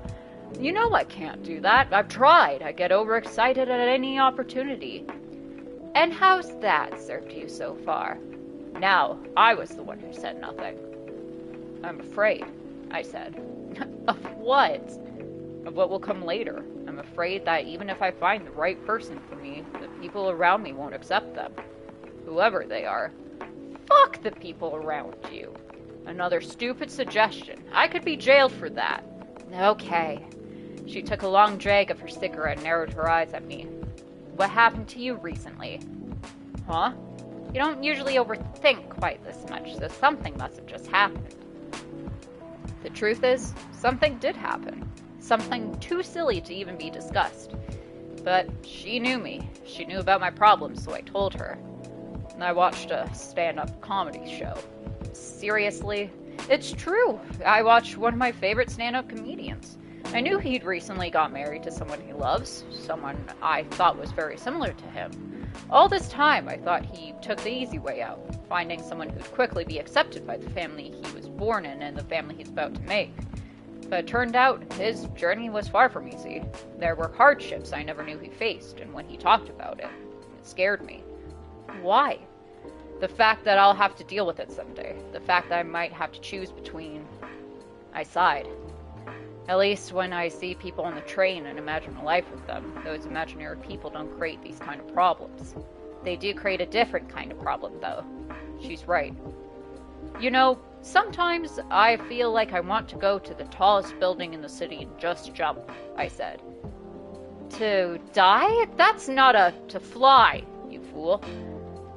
You know I can't do that. I've tried. I get overexcited at any opportunity. And how's that served you so far? Now, I was the one who said nothing. I'm afraid, I said. Of what? Of what will come later. I'm afraid that even if I find the right person for me, the people around me won't accept them. Whoever they are. Fuck the people around you. Another stupid suggestion. I could be jailed for that. Okay. She took a long drag of her cigarette and narrowed her eyes at me. What happened to you recently? Huh? You don't usually overthink quite this much, so something must have just happened. The truth is, something did happen. Something too silly to even be discussed. But she knew me. She knew about my problems, so I told her. And I watched a stand-up comedy show. Seriously? It's true. I watched one of my favorite stand-up comedians. I knew he'd recently got married to someone he loves, someone I thought was very similar to him. All this time, I thought he took the easy way out, finding someone who'd quickly be accepted by the family he was born in and the family he's about to make. But it turned out his journey was far from easy. There were hardships I never knew he faced, and when he talked about it scared me. Why? The fact that I'll have to deal with it someday. The fact that I might have to choose between... I sighed. At least when I see people on the train and imagine a life with them, those imaginary people don't create these kind of problems. They do create a different kind of problem, though. She's right. You know, sometimes I feel like I want to go to the tallest building in the city and just jump, I said. To die? That's not to fly, you fool.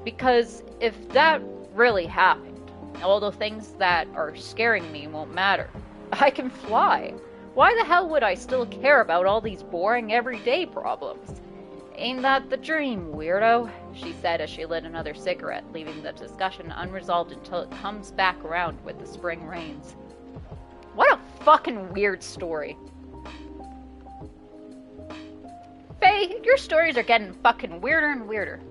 Because if that really happened, all the things that are scaring me won't matter. I can fly. Why the hell would I still care about all these boring everyday problems? Ain't that the dream, weirdo? She said as she lit another cigarette, leaving the discussion unresolved until it comes back around with the spring rains. What a fucking weird story. Faye, your stories are getting fucking weirder and weirder.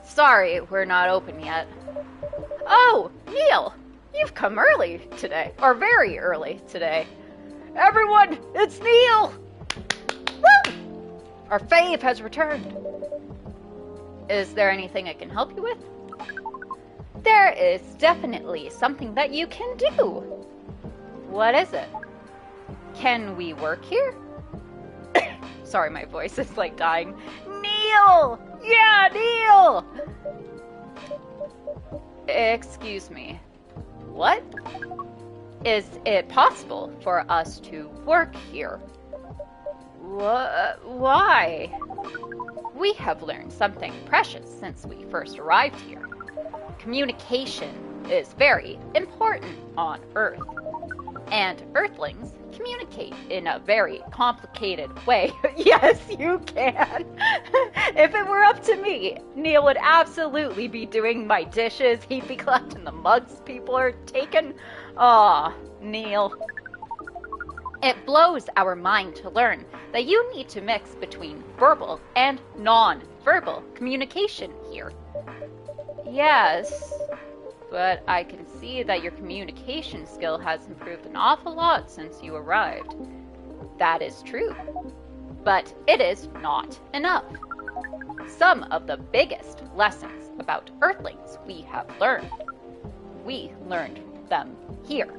Sorry, we're not open yet. Oh, Neil! You've come early today, or very early today. Everyone, it's Neil! Woo! Our fave has returned. Is there anything I can help you with? There is definitely something that you can do. What is it? Can we work here? Sorry, my voice is like dying. Neil! Yeah, Neil! Excuse me. What? Is it possible for us to work here? Why? We have learned something precious since we first arrived here. Communication is very important on Earth. And Earthlings communicate in a very complicated way. Yes, you can. If it were up to me, Neil would absolutely be doing my dishes. He'd be collecting the mugs people are taking. Aw, Neil. It blows our mind to learn that you need to mix between verbal and non-verbal communication here. Yes, but I can see that your communication skill has improved an awful lot since you arrived. That is true, but it is not enough. Some of the biggest lessons about Earthlings we have learned. We learned them here.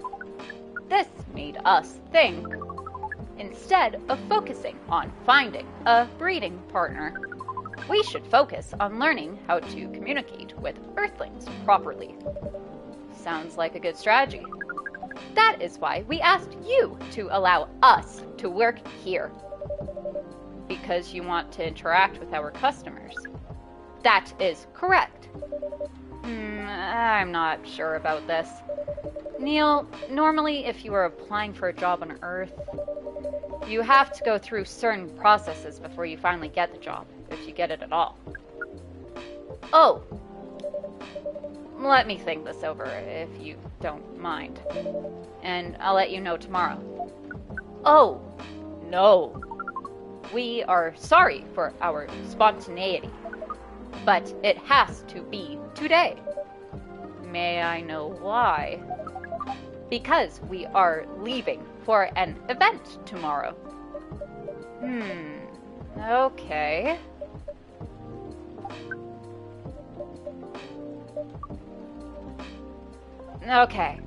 This made us think. Instead of focusing on finding a breeding partner, we should focus on learning how to communicate with Earthlings properly. Sounds like a good strategy. That is why we asked you to allow us to work here. Because you want to interact with our customers. That is correct. I'm not sure about this. Neil, normally if you were applying for a job on Earth, You have to go through certain processes before you finally get the job, if you get it at all. Oh, let me think this over, if you don't mind. And I'll let you know tomorrow. Oh, no. We are sorry for our spontaneity, but it has to be today. May I know why? Because we are leaving for an event tomorrow. Okay. Okay.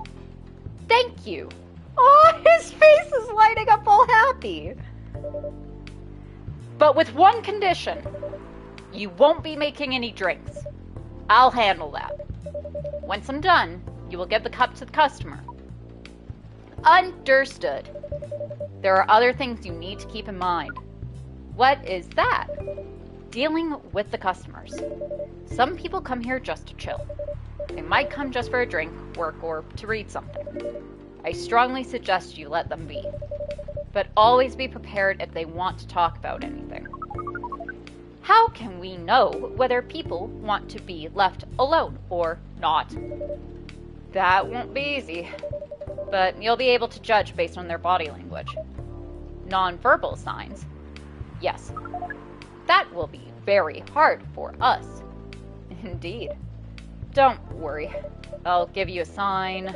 Thank you. Oh, his face is lighting up all happy. But with one condition. You won't be making any drinks. I'll handle that. Once I'm done, you will give the cup to the customer. Understood. There are other things you need to keep in mind. What is that? Dealing with the customers. Some people come here just to chill. They might come just for a drink, work, or to read something. I strongly suggest you let them be. But always be prepared if they want to talk about anything. How can we know whether people want to be left alone or not? That won't be easy, but you'll be able to judge based on their body language. Non-verbal signs, yes. That will be very hard for us. Indeed. Don't worry. I'll give you a sign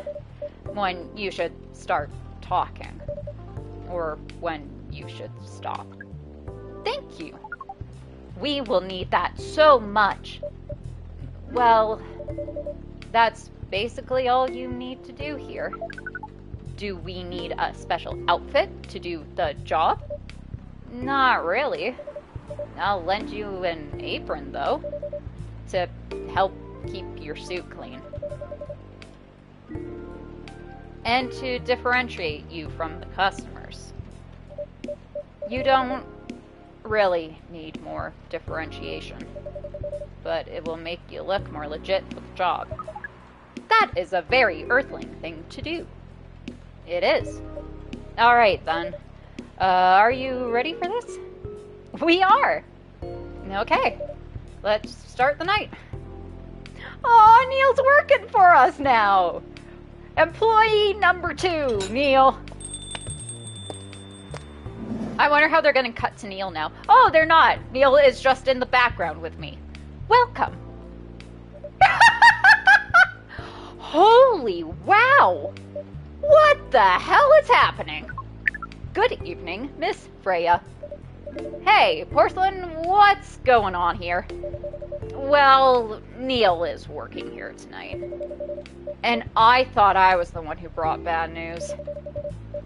when you should start talking, or when you should stop. Thank you. We will need that so much. Well, that's basically all you need to do here. Do we need a special outfit to do the job? Not really. I'll lend you an apron, though, to help keep your suit clean. And to differentiate you from the customers. You don't really need more differentiation, but it will make you look more legit for the job. That is a very Earthling thing to do. It is. Alright then. Are you ready for this? We are! Okay, let's start the night. Aw, Neil's working for us now! Employee number 2, Neil. I wonder how they're gonna cut to Neil now. Oh, they're not. Neil is just in the background with me. Welcome. Holy wow! What the hell is happening? Good evening, Miss Freya. Hey, Porcelain, what's going on here? Well, Neil is working here tonight. And I thought I was the one who brought bad news.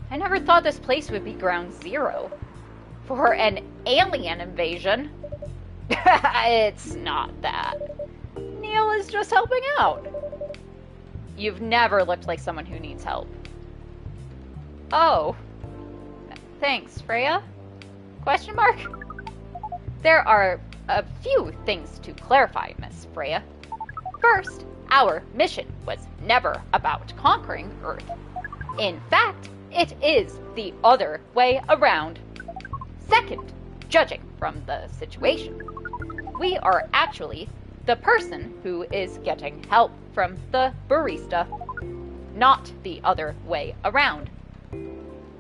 I never thought this place would be ground zero for an alien invasion. It's not that. Neil is just helping out. You've never looked like someone who needs help. Oh. Thanks, Freya? Question mark? There are a few things to clarify, Miss Freya. First, our mission was never about conquering Earth. In fact, it is the other way around. Second, judging from the situation, we are actually the person who is getting help from the barista, not the other way around.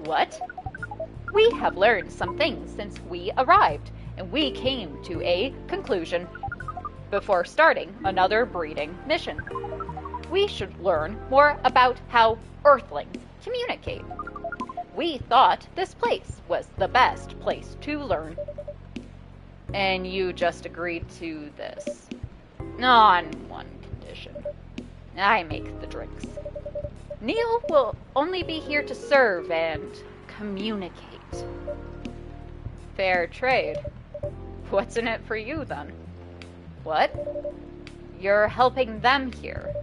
What? We have learned some things since we arrived, and we came to a conclusion before starting another breeding mission. We should learn more about how Earthlings communicate. We thought this place was the best place to learn. And you just agreed to this. On one condition. I make the drinks. Neil will only be here to serve and communicate. Fair trade. What's in it for you, then? What? You're helping them here.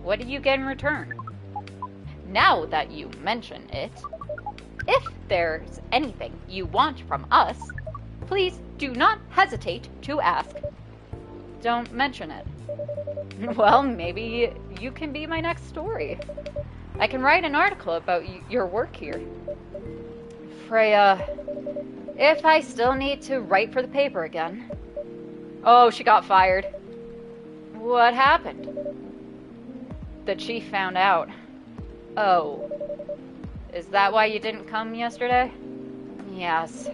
What do you get in return? Now that you mention it, if there's anything you want from us, please do not hesitate to ask. Don't mention it. Well, maybe you can be my next story. I can write an article about your work here. Freya, if I still need to write for the paper again. Oh, she got fired. What happened? The chief found out. Oh. Is that why you didn't come yesterday? Yes.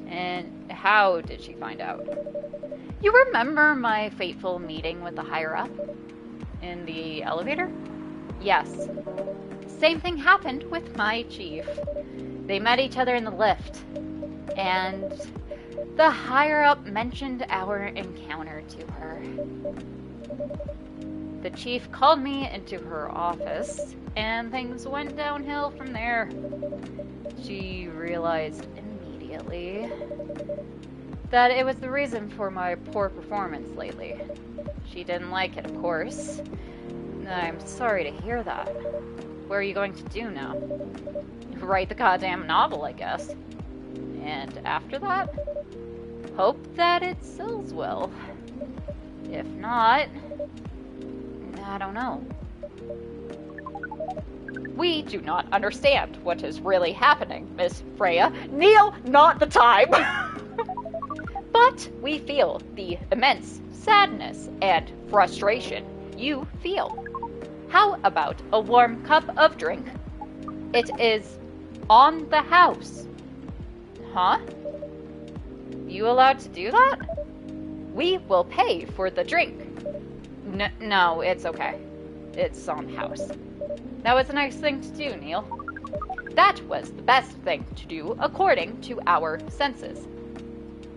And how did she find out? You remember my fateful meeting with the higher-up? In the elevator? Yes. Same thing happened with my chief. They met each other in the lift. And the higher-up mentioned our encounter to her. The chief called me into her office, and things went downhill from there. She realized immediately that it was the reason for my poor performance lately. She didn't like it, of course. I'm sorry to hear that. What are you going to do now? Write the goddamn novel, I guess. And after that, hope that it sells well. If not, I don't know. We do not understand what is really happening, Miss Freya. Neil, not the time! But we feel the immense sadness and frustration you feel. How about a warm cup of drink? It is on the house. Huh? You allowed to do that? We will pay for the drink. No, it's okay. It's on the house. That was a nice thing to do, Neil. That was the best thing to do according to our senses.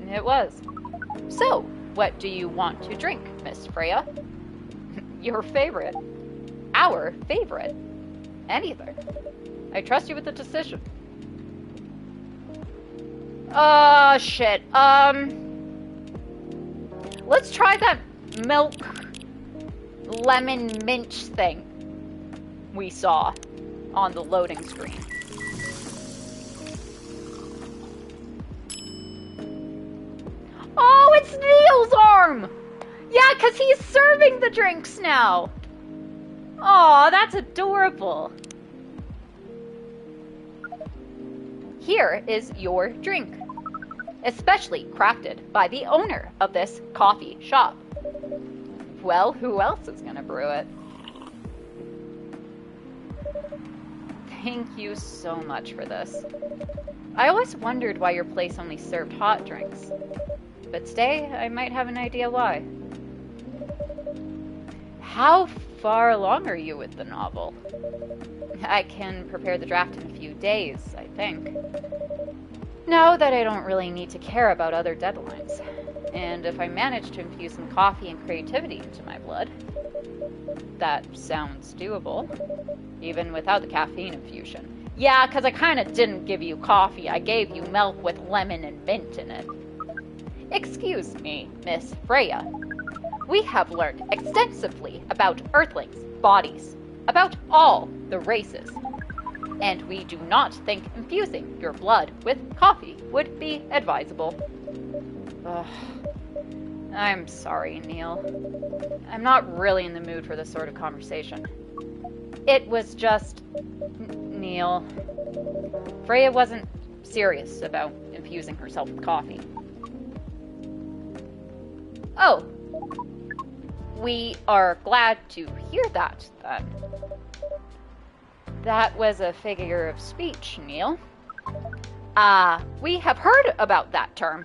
It was. So, what do you want to drink, Miss Freya? Your favorite. Our favorite. Anything. I trust you with the decision. Shit. Let's try that milk lemon mint thing we saw on the loading screen. Oh, it's Neil's arm! Yeah, because he's serving the drinks now. Aw, that's adorable. Here is your drink, especially crafted by the owner of this coffee shop. Well, who else is gonna brew it? Thank you so much for this. I always wondered why your place only served hot drinks. But today, I might have an idea why. How far along are you with the novel? I can prepare the draft in a few days, I think. Know that I don't really need to care about other deadlines. And if I manage to infuse some coffee and creativity into my blood, that sounds doable, even without the caffeine infusion. Yeah, because I kind of didn't give you coffee. I gave you milk with lemon and mint in it. Excuse me, Miss Freya. We have learned extensively about Earthlings' bodies, about all the races. And we do not think infusing your blood with coffee would be advisable. Ugh. I'm sorry, Neil. I'm not really in the mood for this sort of conversation. It was just... Neil. Freya wasn't serious about infusing herself with coffee. Oh. We are glad to hear that, then. That was a figure of speech, Neil. We have heard about that term.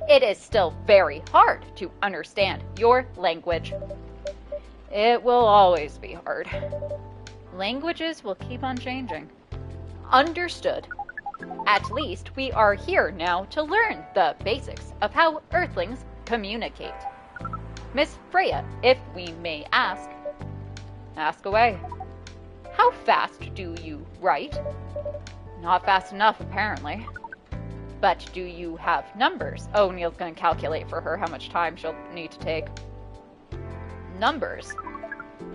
It is still very hard to understand your language. It will always be hard. Languages will keep on changing. Understood. At least we are here now to learn the basics of how Earthlings communicate. Miss Freya, if we may ask. Ask away. How fast do you write? Not fast enough, apparently. But do you have numbers? Oh, Neil's going to calculate for her how much time she'll need to take. Numbers.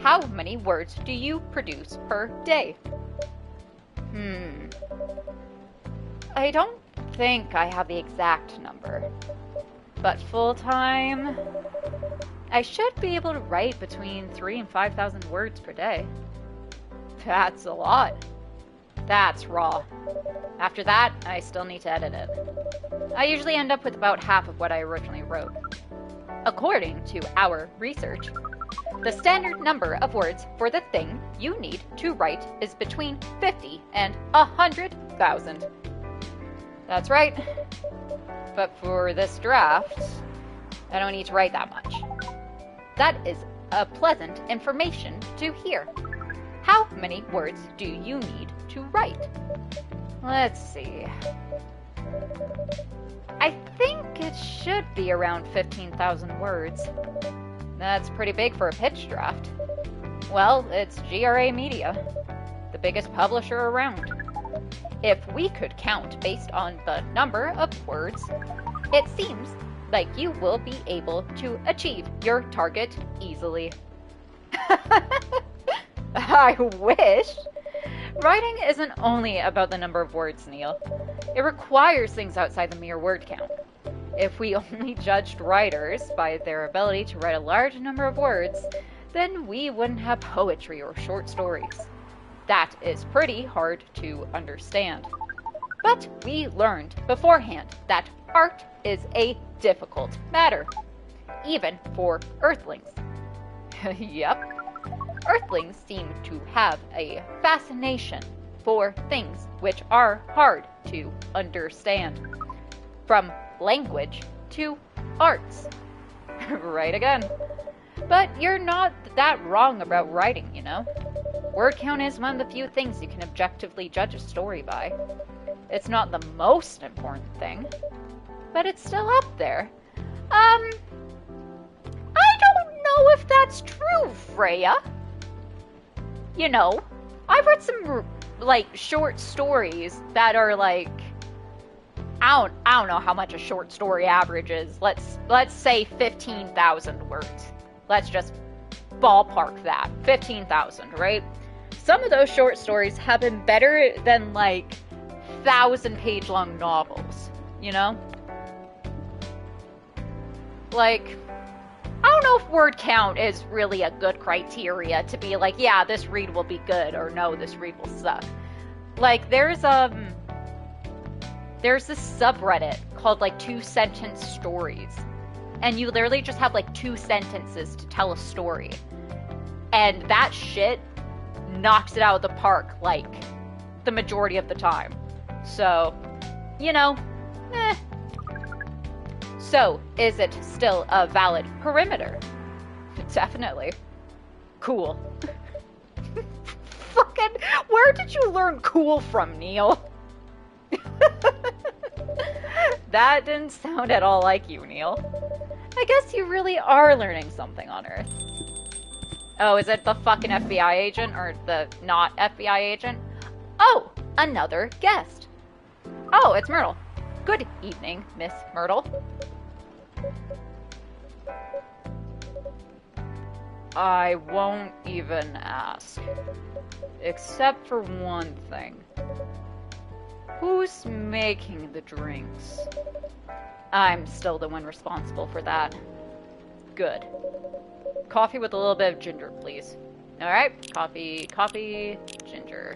How many words do you produce per day? I don't think I have the exact number. But full-time, I should be able to write between 3,000 and 5,000 words per day. That's a lot. That's raw. After that, I still need to edit it. I usually end up with about half of what I originally wrote. According to our research, the standard number of words for the thing you need to write is between 50 and 100,000. That's right. But for this draft, I don't need to write that much. That is a pleasant information to hear. How many words do you need to write? Let's see. I think it should be around 15,000 words. That's pretty big for a pitch draft. Well, it's GRA Media, the biggest publisher around. If we could count based on the number of words, it seems like you will be able to achieve your target easily. I wish! Writing isn't only about the number of words, Neil. It requires things outside the mere word count. If we only judged writers by their ability to write a large number of words, then we wouldn't have poetry or short stories. That is pretty hard to understand. But we learned beforehand that art is a difficult matter, even for Earthlings. Yep. Earthlings seem to have a fascination for things which are hard to understand. From language to arts. Right again. But you're not that wrong about writing, you know? Word count is one of the few things you can objectively judge a story by. It's not the most important thing, but it's still up there. I don't know if that's true, Freya. You know, I've read some, like, short stories that are, like, I don't know how much a short story averages. Let's say 15,000 words. Let's just ballpark that. 15,000, right? Some of those short stories have been better than, like, 1,000-page long novels, you know? Like, I don't know if word count is really a good criteria to be like, yeah, this read will be good, or no, this read will suck. Like, there's this subreddit called, like, 2-sentence stories. And you literally just have, like, 2 sentences to tell a story. And that shit knocks it out of the park, like, the majority of the time. So, you know, eh. So, is it still a valid perimeter? Definitely. Cool. Fucking, where did you learn cool from, Neil? That didn't sound at all like you, Neil. I guess you really are learning something on Earth. Oh, is it the fucking FBI agent or the not FBI agent? Oh, another guest. Oh, it's Myrtle. Good evening, Miss Myrtle. I won't even ask. Except for one thing. Who's making the drinks? I'm still the one responsible for that. Good. Coffee with a little bit of ginger, please. Alright, coffee, ginger.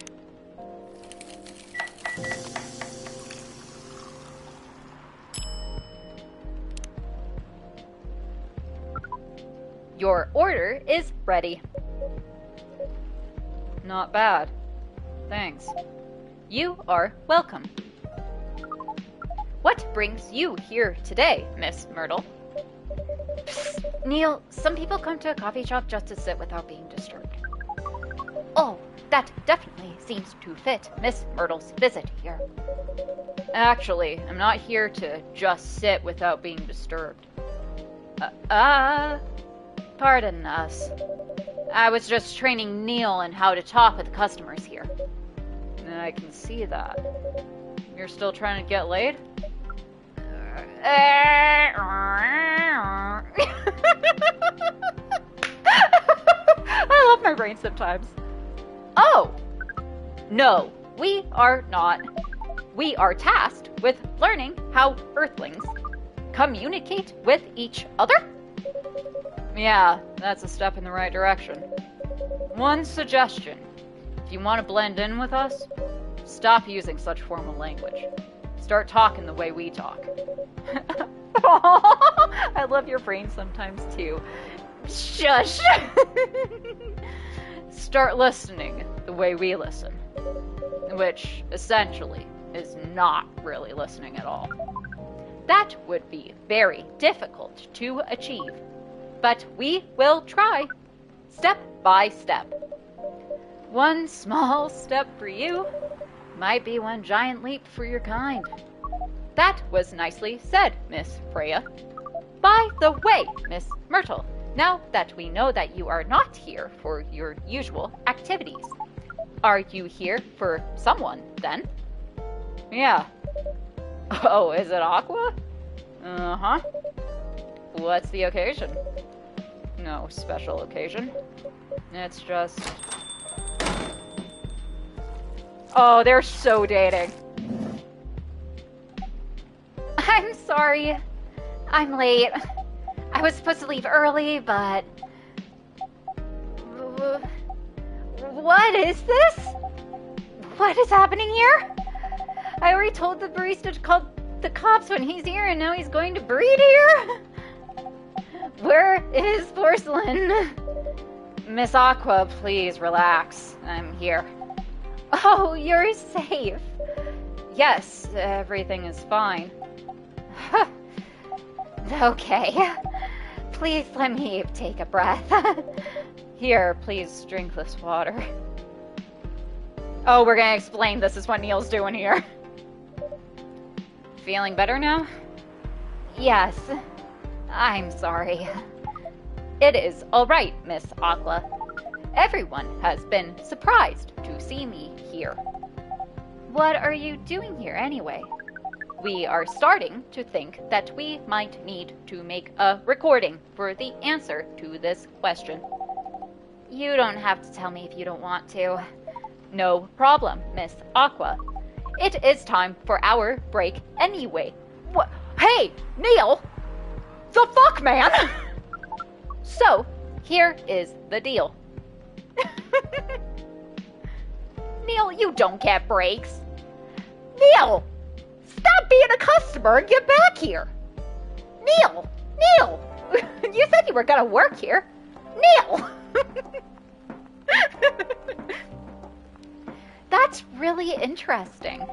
Your order is ready. Not bad. Thanks. You are welcome. What brings you here today, Miss Myrtle? Psst, Neil, some people come to a coffee shop just to sit without being disturbed. Oh, that definitely seems to fit Miss Myrtle's visit here. Actually, I'm not here to just sit without being disturbed. Pardon us. I was just training Neil in how to talk with the customers here. I can see that. You're still trying to get laid? I love my brain sometimes. Oh! No, we are not. We are tasked with learning how Earthlings communicate with each other? Yeah, that's a step in the right direction. One suggestion. If you want to blend in with us, stop using such formal language. Start talking the way we talk. I love your brain sometimes too. Shush! Start listening the way we listen. Which, essentially, is not really listening at all. That would be very difficult to achieve. But we will try, step by step. One small step for you might be one giant leap for your kind. That was nicely said, Miss Freya. By the way, Miss Myrtle, now that we know that you are not here for your usual activities, are you here for someone, then? Yeah. Oh, is it Aqua? Uh-huh. What's the occasion? No special occasion. It's just... Oh, they're so dating. I'm sorry. I'm late. I was supposed to leave early, but... What is this? What is happening here? I already told the barista to call the cops when he's here, and now he's going to breed here? Where is Porcelain? Miss Aqua, please relax. I'm here. Oh, you're safe. Yes, everything is fine. Okay. Please let me take a breath. Here, please drink this water. Oh, we're gonna explain this is what Neil's doing here. Feeling better now? Yes. I'm sorry. It is alright, Miss Aqua. Everyone has been surprised to see me here. What are you doing here anyway? We are starting to think that we might need to make a recording for the answer to this question. You don't have to tell me if you don't want to. No problem, Miss Aqua. It is time for our break anyway. What? Hey, Neil! The fuck, man? So, here is the deal. Neil, you don't get breaks. Neil! Stop being a customer and get back here! Neil! Neil! You said you were gonna work here. Neil! That's really interesting.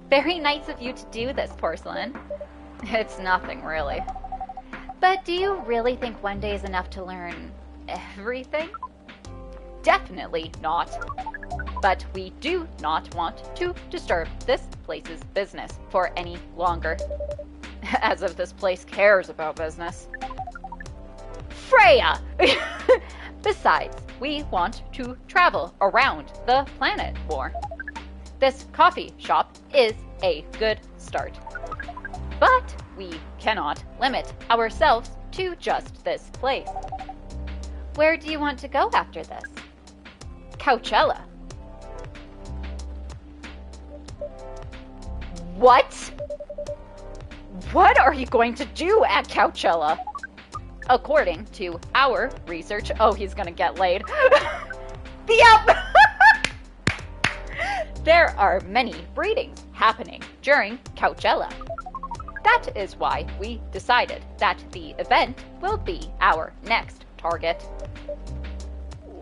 Very nice of you to do this, Porcelain. It's nothing, really. But do you really think one day is enough to learn everything? Definitely not. But we do not want to disturb this place's business for any longer. As if this place cares about business. Freya! Besides, we want to travel around the planet more. This coffee shop is a good start. But we cannot limit ourselves to just this place. Where do you want to go after this? Coachella. What? What are you going to do at Coachella? According to our research... Oh, he's gonna get laid. Yep! There are many breedings happening during Coachella. That is why we decided that the event will be our next target.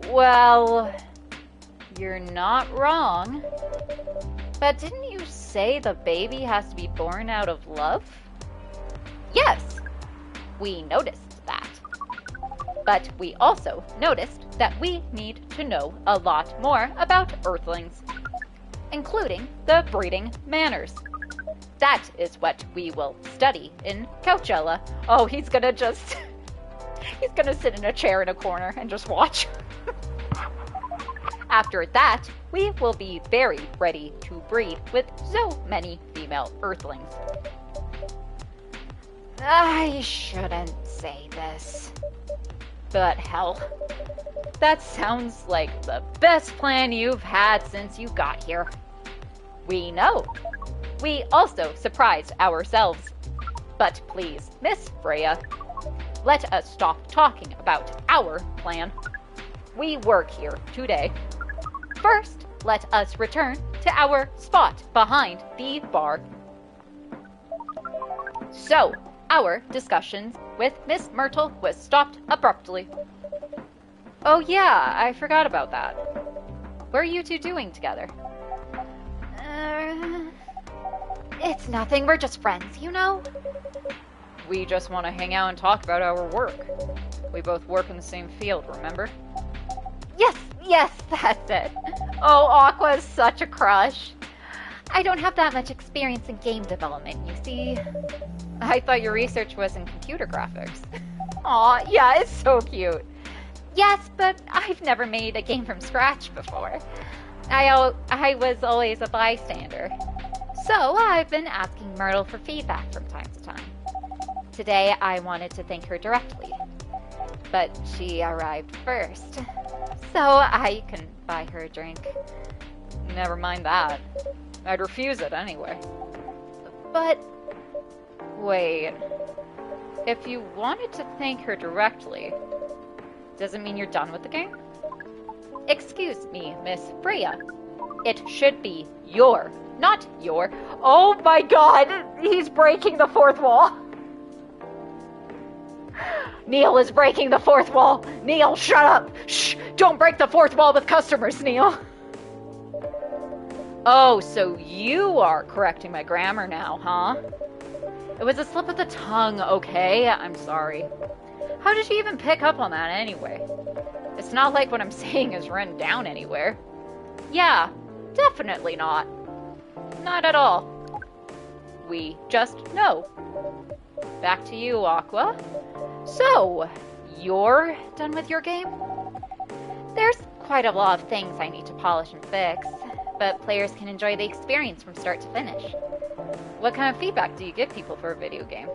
Well, you're not wrong. But didn't you say the baby has to be born out of love? Yes, we noticed that. But we also noticed that we need to know a lot more about Earthlings, including the breeding manners. That is what we will study in Coachella. Oh, he's gonna just... he's gonna sit in a chair in a corner and just watch. After that, we will be very ready to breed with so many female Earthlings. I shouldn't say this, but hell, that sounds like the best plan you've had since you got here. We know. We also surprised ourselves. But please, Miss Freya, let us stop talking about our plan. We work here today. First, let us return to our spot behind the bar. So, our discussions with Miss Myrtle was stopped abruptly. Oh yeah, I forgot about that. What are you two doing together? It's nothing, we're just friends, you know? We just want to hang out and talk about our work. We both work in the same field, remember? Yes, that's it. Oh, Aqua's such a crush. I don't have that much experience in game development, you see. I thought your research was in computer graphics. Aw, yeah, it's so cute. Yes, but I've never made a game from scratch before. I was always a bystander. So I've been asking Myrtle for feedback from time to time. Today I wanted to thank her directly, but she arrived first, so I couldn't buy her a drink. Never mind that. I'd refuse it anyway. But wait, if you wanted to thank her directly, does it mean you're done with the game? Excuse me, Miss Freya. It should be your, not your. Oh my god, he's breaking the fourth wall. Neil is breaking the fourth wall. Neil, shut up. Shh, don't break the fourth wall with customers, Neil. Oh, so you are correcting my grammar now, huh? It was a slip of the tongue, okay? I'm sorry. How did you even pick up on that anyway? It's not like what I'm saying is written down anywhere. Yeah, definitely not. Not at all. We just know. Back to you, Aqua. So, you're done with your game? There's quite a lot of things I need to polish and fix, but players can enjoy the experience from start to finish. What kind of feedback do you give people for a video game?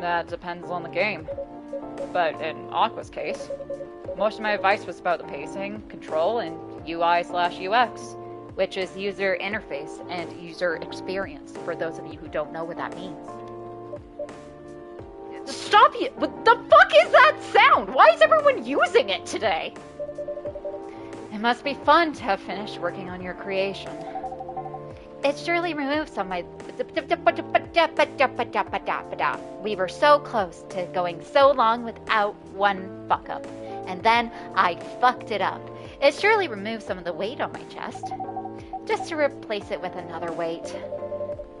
That depends on the game. But in Aqua's case, most of my advice was about the pacing, control, and UI/UX, which is user interface and user experience, for those of you who don't know what that means. Stop you! What the fuck is that sound? Why is everyone using it today? It must be fun to have finished working on your creation. It surely removes some of my... We were so close to going so long without one fuck up. And then I fucked it up. It surely removes some of the weight on my chest. Just to replace it with another weight.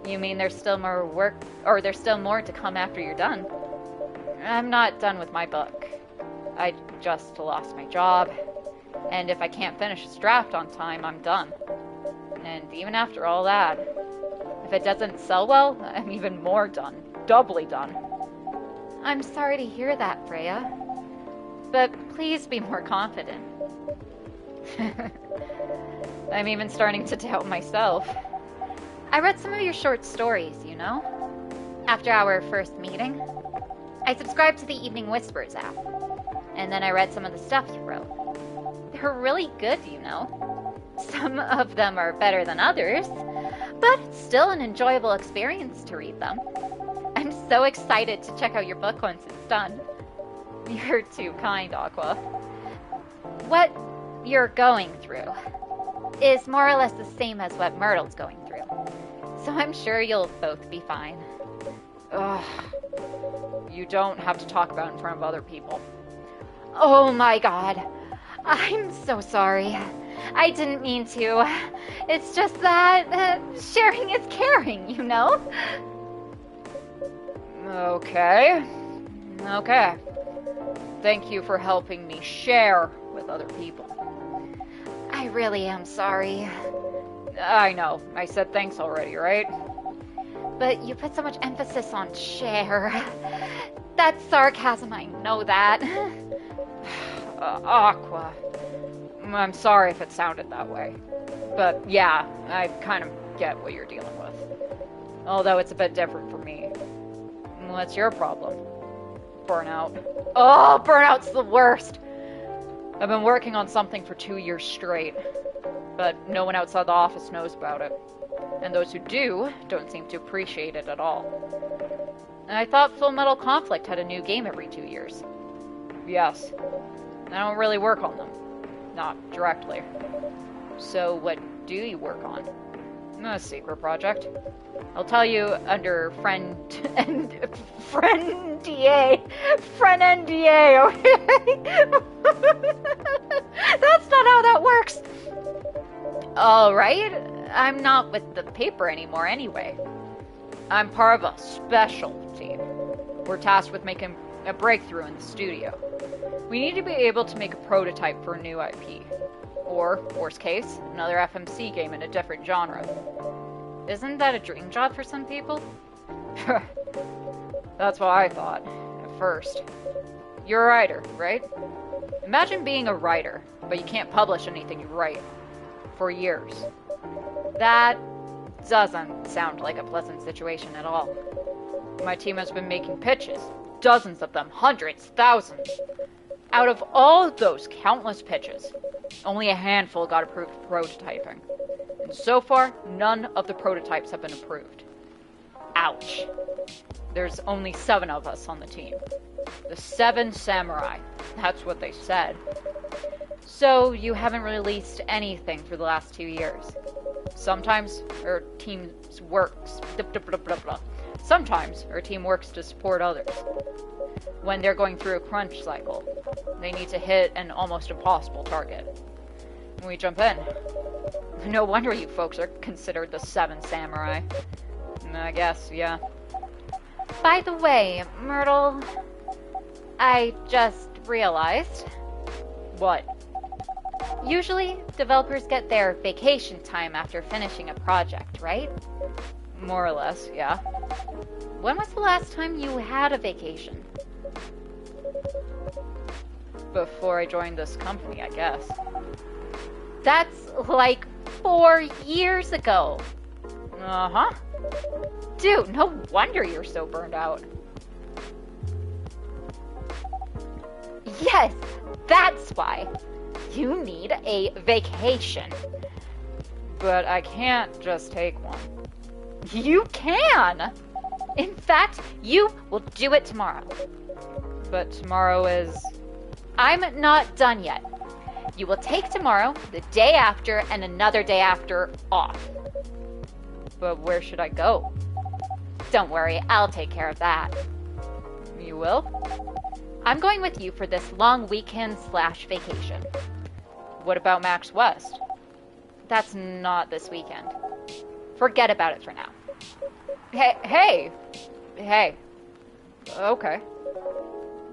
You mean there's still more work, or there's still more to come after you're done? I'm not done with my book. I just lost my job. And if I can't finish this draft on time, I'm done. And even after all that, if it doesn't sell well, I'm even more done. Doubly done. I'm sorry to hear that, Freya. But please be more confident. I'm even starting to doubt myself. I read some of your short stories, you know? After our first meeting, I subscribed to the Evening Whispers app. And then I read some of the stuff you wrote. They're really good, you know? Some of them are better than others, but it's still an enjoyable experience to read them. I'm so excited to check out your book once it's done. You're too kind, Aqua. What you're going through is more or less the same as what Myrtle's going through. So I'm sure you'll both be fine. Ugh. You don't have to talk about it in front of other people. Oh my god. I'm so sorry. I didn't mean to. It's just that sharing is caring, you know? Okay. Okay. Thank you for helping me share with other people. I really am sorry. I know. I said thanks already, right? But you put so much emphasis on share. That's sarcasm, I know that. Aqua. I'm sorry if it sounded that way. But yeah, I kind of get what you're dealing with. Although it's a bit different for me. What's your problem? Burnout. Oh, burnout's the worst! I've been working on something for 2 years straight, but no one outside the office knows about it. And those who do, don't seem to appreciate it at all. And I thought Full Metal Conflict had a new game every 2 years. Yes. I don't really work on them. Not directly. So what do you work on? A secret project. I'll tell you under friend and friend DA, friend NDA. Okay. That's not how that works. All right. I'm not with the paper anymore anyway. I'm part of a special team. We're tasked with making a breakthrough in the studio. We need to be able to make a prototype for a new IP. Or, worst case, another FMC game in a different genre. Isn't that a dream job for some people? That's what I thought, at first. You're a writer, right? Imagine being a writer, but you can't publish anything you write. For years. That doesn't sound like a pleasant situation at all. My team has been making pitches. Dozens of them, hundreds, thousands. Out of all those countless pitches, only a handful got approved for prototyping. And so far, none of the prototypes have been approved. Ouch. There's only 7 of us on the team. The 7 samurai. That's what they said. So, you haven't released anything for the last 2 years. Sometimes our team works. Sometimes our team works to support others. When they're going through a crunch cycle, they need to hit an almost impossible target. We jump in. No wonder you folks are considered the 7 samurai. I guess, yeah. By the way, Myrtle, I just realized. What? Usually, developers get their vacation time after finishing a project, right? More or less, yeah. When was the last time you had a vacation? Before I joined this company, I guess. That's like 4 years ago. Uh-huh. Dude, no wonder you're so burned out. Yes, that's why. You need a vacation. But I can't just take one. You can! In fact, you will do it tomorrow. But tomorrow is... I'm not done yet. You will take tomorrow, the day after, and another day after off. But where should I go? Don't worry, I'll take care of that. You will? I'm going with you for this long weekend/vacation. What about Max West? That's not this weekend. Forget about it for now. Hey! Okay.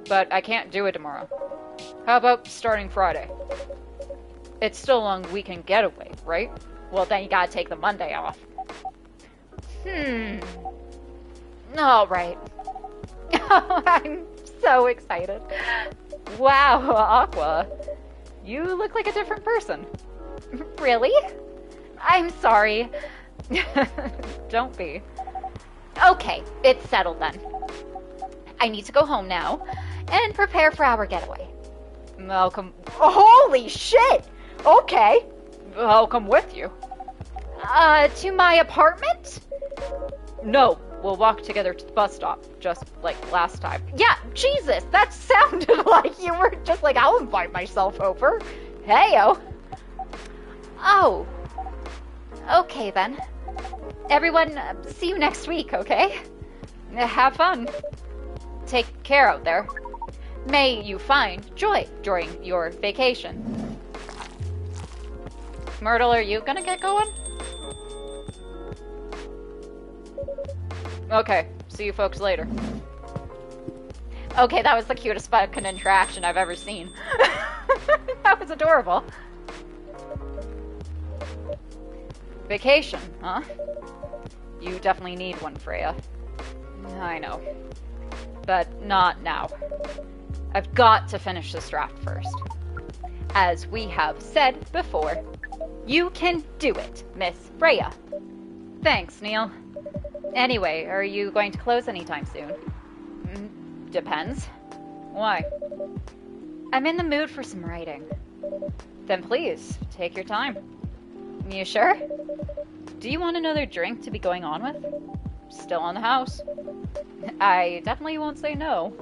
But I can't do it tomorrow. How about starting Friday? It's still a long weekend getaway, right? Well, then you gotta take the Monday off. Alright. I'm so excited. Wow, Aqua. You look like a different person. Really? I'm sorry. Don't be. Okay, it's settled then. I need to go home now and prepare for our getaway. I'll come... Holy shit! Okay. I'll come with you. To my apartment? No, we'll walk together to the bus stop, just like last time. Yeah, Jesus, that sounded like you were just like, I'll invite myself over. Heyo. Oh. Okay then. Everyone, see you next week, okay? Have fun. Take care out there. May you find joy during your vacation. Myrtle, are you gonna get going? Okay, see you folks later. Okay, that was the cutest fucking interaction I've ever seen. That was adorable. Vacation, huh? You definitely need one, Freya. I know. But not now. I've got to finish this draft first. As we have said before, you can do it, Miss Freya. Thanks, Neil. Anyway, are you going to close anytime soon? Depends. Why? I'm in the mood for some writing. Then please, take your time. You sure? Do you want another drink to be going on with? Still on the house. I definitely won't say no.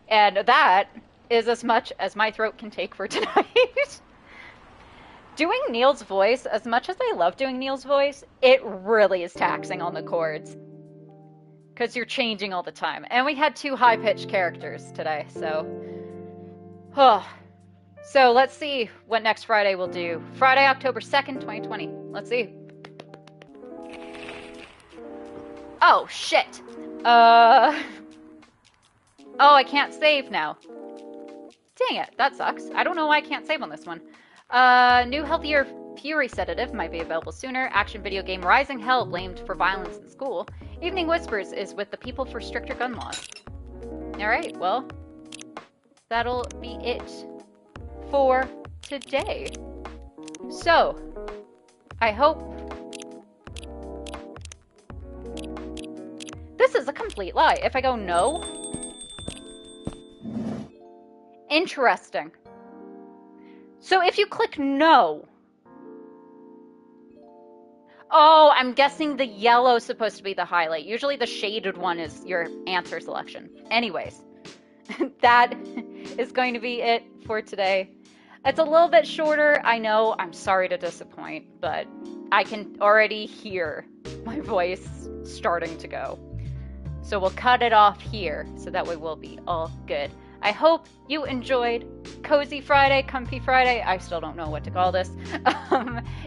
And that is as much as my throat can take for tonight. Doing Neil's voice, as much as I love doing Neil's voice, it really is taxing on the chords. Because you're changing all the time. And we had 2 high-pitched characters today, so... So let's see what next Friday we'll do. Friday, October 2nd, 2020. Let's see. Oh, shit. Oh, I can't save now. Dang it, that sucks. I don't know why I can't save on this one. New healthier Fury sedative might be available sooner. Action video game Rising Hell blamed for violence in school. Evening Whispers is with the people for stricter gun laws. Alright, well, that'll be it for today. So, I hope... This is a complete lie. If I go no... Interesting. So if you click no... Oh, I'm guessing the yellow's supposed to be the highlight. Usually the shaded one is your answer selection. Anyways, that is going to be it for today. It's a little bit shorter, I know. I'm sorry to disappoint, but I can already hear my voice starting to go. So we'll cut it off here, so that way we'll be all good. I hope you enjoyed Cozy Friday, Comfy Friday. I still don't know what to call this.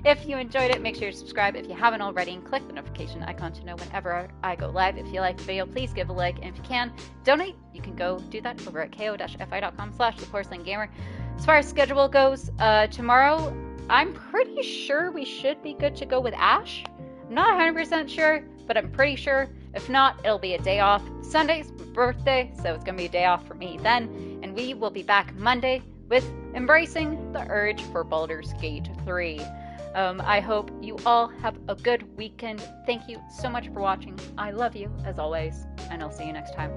If you enjoyed it, make sure to subscribe if you haven't already and click the notification icon to know whenever I go live. If you like the video, please give a like. And if you can, donate. You can go do that over at ko-fi.com/ThePorcelainGamer. As far as schedule goes, tomorrow, I'm pretty sure we should be good to go with Ash. I'm not 100% sure, but I'm pretty sure. If not, it'll be a day off. Sunday's my birthday, so it's going to be a day off for me then. And we will be back Monday with Embracing the Urge for Baldur's Gate 3. I hope you all have a good weekend. Thank you so much for watching. I love you, as always, and I'll see you next time.